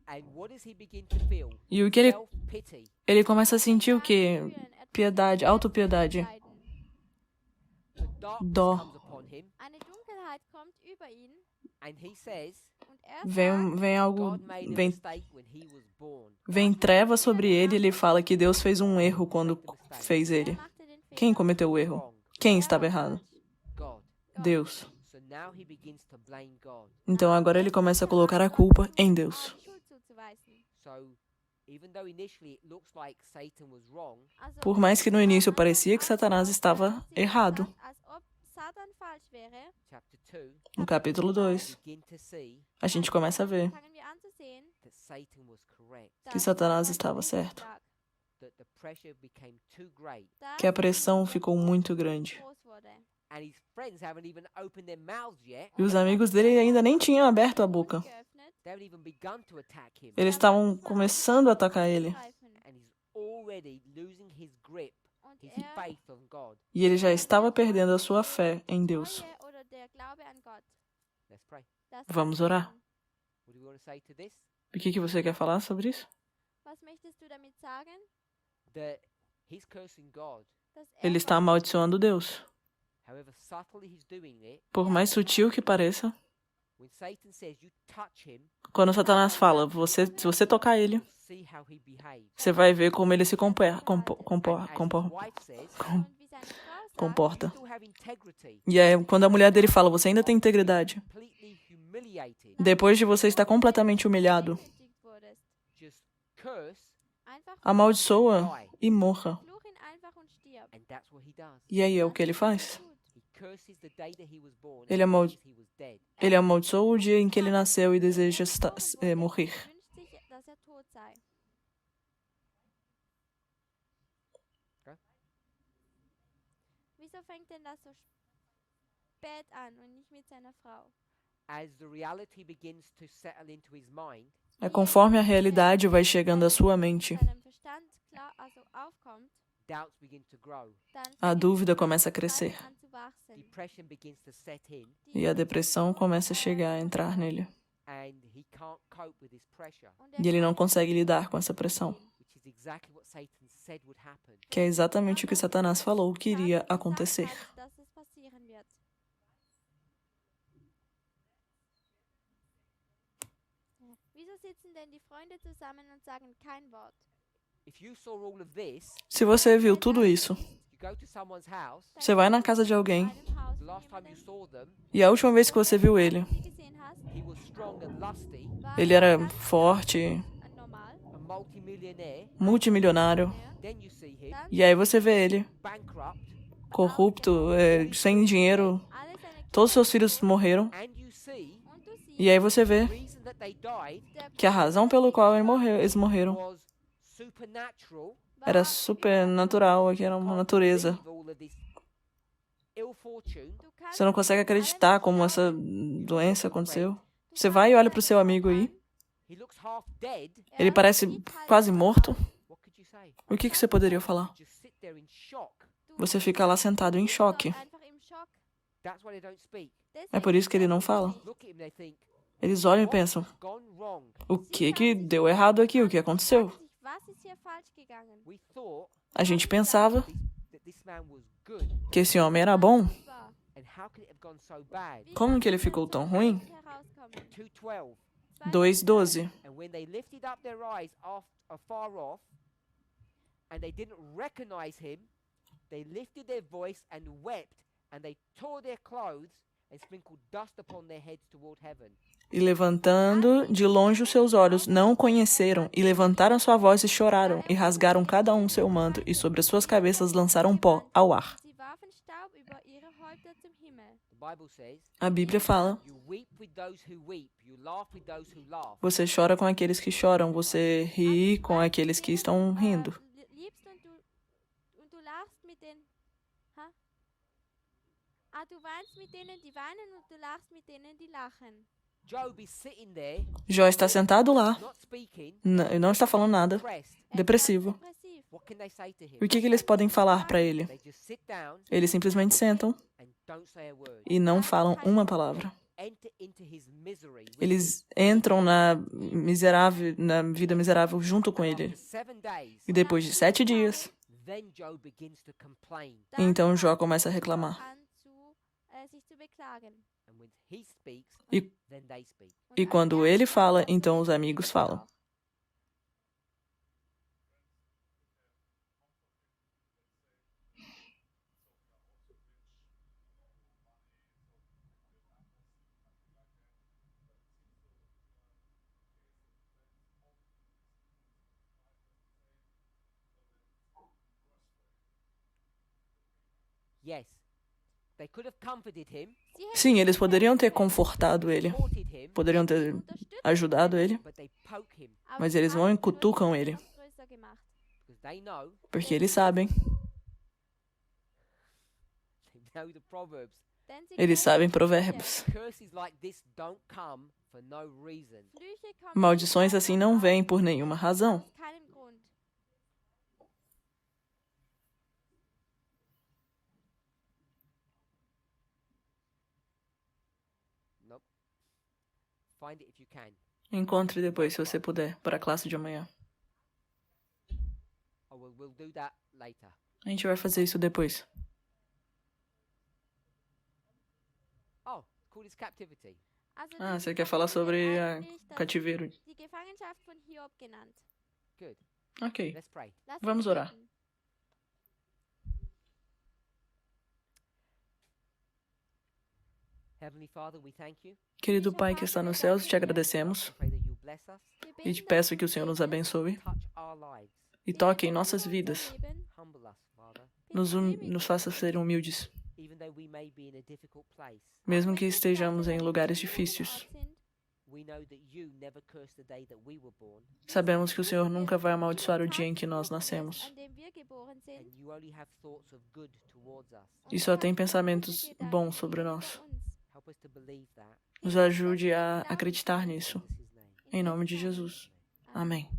and what does he begin to feel? e o que Self-pity. ele começa a sentir o quê? Fühlen, er tut Piedade, autopiedade. Leiden. The darkness Dó. comes upon him, Eine Dunkelheit kommt über ihn and he says, und er Vem algo, God made a vem, mistake when he was born. vem treva sobre ele e ele fala que Deus fez um erro quando fez ele. machte den Fehler. Quem cometeu o erro? Wrong. Quem estava errado? God. Deus. So now he begins to blame God. Então agora ele começa a colocar a culpa em Deus. Die Schuld zuzuweisen. So even though initially it looks like Satan was wrong, Also, Por mais que no início parecia que Satanás estava errado, als ob Satan falsch wäre, chapter 2, no capítulo 2, begin to see a gente começa a ver fangen wir an zu sehen, that Satan was correct, dass Satanás Satan estava richtig certo. lag, that the pressure became too great, dass que a pressão der ficou Druck muito grande. groß wurde. and his friends haven't even opened their mouths yet. E os amigos dele ainda nem tinham aberto a boca. Geöffnet, They haven't even begun to attack him, Eles estavam começando a atacar ele. greifen. and he's already losing his grip, Und his er faith on God. E ele já estava perdendo a sua fé em Deus. Treue oder der Glaube an Gott. Let's pray. Lass uns Vamos orar. beten. What do you want to say to this? O que você quer falar sobre isso? Was möchtest du damit sagen? That he's cursing God. Dass Ele está amaldiçoando Deus. However subtly he's doing it, Por mais sutil que pareça, when Satan says you touch him, quando Satanás fala, se você tocar ele, see how he behaves. você vai ver como ele se And as his wife says, Und wie seine Frau sagt, comporta. you still have integrity. E aí, quando a mulher dele fala, você ainda tem integridade. Completely humiliated. Depois de você estar completamente humilhado, demütigt wurdest. Just curse, Einfach amaldiçoa e morra. fluch ihn einfach und stirb. and that's what he does. E aí é o que ele faz. Tut. He curses the day that he was born. Ele and amaldi- wishes he was dead. Ele amaldiçoa o dia em que ele nasceu e deseja morrer. Wünscht sich, dass er tot sei. Okay. Wieso fängt denn das so spät an und nicht mit seiner Frau? As the reality begins to settle into his mind, É conforme a realidade vai chegando à sua mente. Seinem Verstand klar also aufkommt, doubts begin to grow. dann A fängt dúvida die começa a Zweifel crescer. an zu wachsen. Depression begins to set in, E a depressão começa a chegar, a entrar nele. and he can't cope with this pressure, Und E ele não kann consegue nicht lidar com essa pressão, which is exactly what Satan said would happen. que é exatamente o que Satanás falou que iria acontecer. dass es passieren wird. Wieso sitzen denn die Freunde zusammen und sagen kein Wort? If you saw all of this, Se você viu tudo isso, you go to someone's house, você vai na casa de alguém Einem Haus the von last time you jemandem, saw them, e a última vez que você viu ele, die gesehen hast, he was strong and lusty, war ele era ganz forte, und normal. a multi-millionaire. multimilionário, Then you see him Dann e aí você vê ele bankrupt, corrupto, sem dinheiro, alle seine todos os seus filhos morreram, and you see und du siehst, e aí você vê the reason that they died der que a razão pelo qual eles morreram was supernatural. era supernatural, que era uma natureza. Believe all of this ill fortune. du kannst Você não consegue acreditar como essa doença aconteceu. Você vai e olha pro seu amigo aí, He looks half dead. ele parece quase morto. What could you say? O que você poderia falar? Just sit there in shock. Você fica lá sentado em choque. einfach im Schock. That's why they don't speak. É por isso que ele não fala. Look at him, they think, Eles olham e pensam, what's gone wrong? o que deu errado aqui? O que aconteceu? Was ist hier falsch gegangen? We thought A gente pensava that this man was good. que esse homem era bom. War. And how could it have gone so bad? Wie Como konnte que ele das ficou so tão schlecht ruim? herauskommen? 2:12. 2:12. And when they lifted up their eyes afar off, and they didn't recognize him, they lifted their voice and wept, and they tore their clothes and sprinkled dust upon their heads toward heaven. E levantando de longe os seus olhos, não o conheceram, e levantaram sua voz e choraram, e rasgaram cada um seu manto, e sobre as suas cabeças lançaram pó ao ar. Sie warfen Staub über ihre Häupter zum Himmel. The Bible says, A Bíblia fala, you weep with those who weep, you laugh with those who laugh. você chora com aqueles que choram, você ri com aqueles que estão rindo. Liebst und du lachst mit denen. Ha? Ah, du weinst mit denen, die weinen und du lachst mit denen, die lachen. Job is sitting there, Jó está sentado lá, not speaking, não está falando nada, depressed. depressivo. Depressiv. What can they say to him? O que eles podem falar para ele? They just sit down Eles simplesmente sentam and don't say a word. e não falam uma palavra. Enter into his misery. with Eles entram na vida miserável junto com him. ele. After 7 days, E depois de 7 dias, then Job begins to complain. então Jó começa a reclamar. An sich zu beklagen. And when he speaks, E, then they speak. e quando ele fala, então os amigos falam. Yes. They could have comforted him, Sie hätten Sim, eles poderiam ter confortado ele, supported him, poderiam ter unterstützt, ajudado ele, but they poke him aber mas sie eles vão haben e ihn cutucam ele, noch größer gemacht. because they know porque eles sabem, the Proverbs. Denn sie eles kennen sabem die provérbios. Curses like this don't come for no reason. Flüche kommen Maldições nicht assim einfach não vêm aus, por nenhuma razão. aus keinem Grund. Nope. Find it if you can. Encontre depois, se você puder, para a classe de amanhã. Oh, we'll do that later. A gente vai fazer isso depois. Oh, called his captivity. Also Ah, die você quer falar sobre eigentlich o cativeiro? die Gefangenschaft von Hiob genannt. Good. Ok. Let's pray. Lass Vamos uns orar. beten. Heavenly Father, we thank you. Querido Pai que está nos céus, te agradecemos I pray that you bless us, Wir e te beten, peço dass que o du Senhor nos segnest, abençoe touch our lives, e toque em nossas vidas. Leben, humble us, Father, Nos faça ser humildes, even though we may be in a difficult place. mesmo que estejamos em lugares difíceis. We know that you never cursed the day that we were born, Sabemos que o Senhor nunca vai amaldiçoar o dia em que nós nascemos. an dem wir geboren sind. and you only have thoughts of good towards us. E só tem pensamentos bons sobre nós. Help us to believe that. Nos ajude a acreditar nisso. In Jesus' name. Em nome de Jesus. Amém.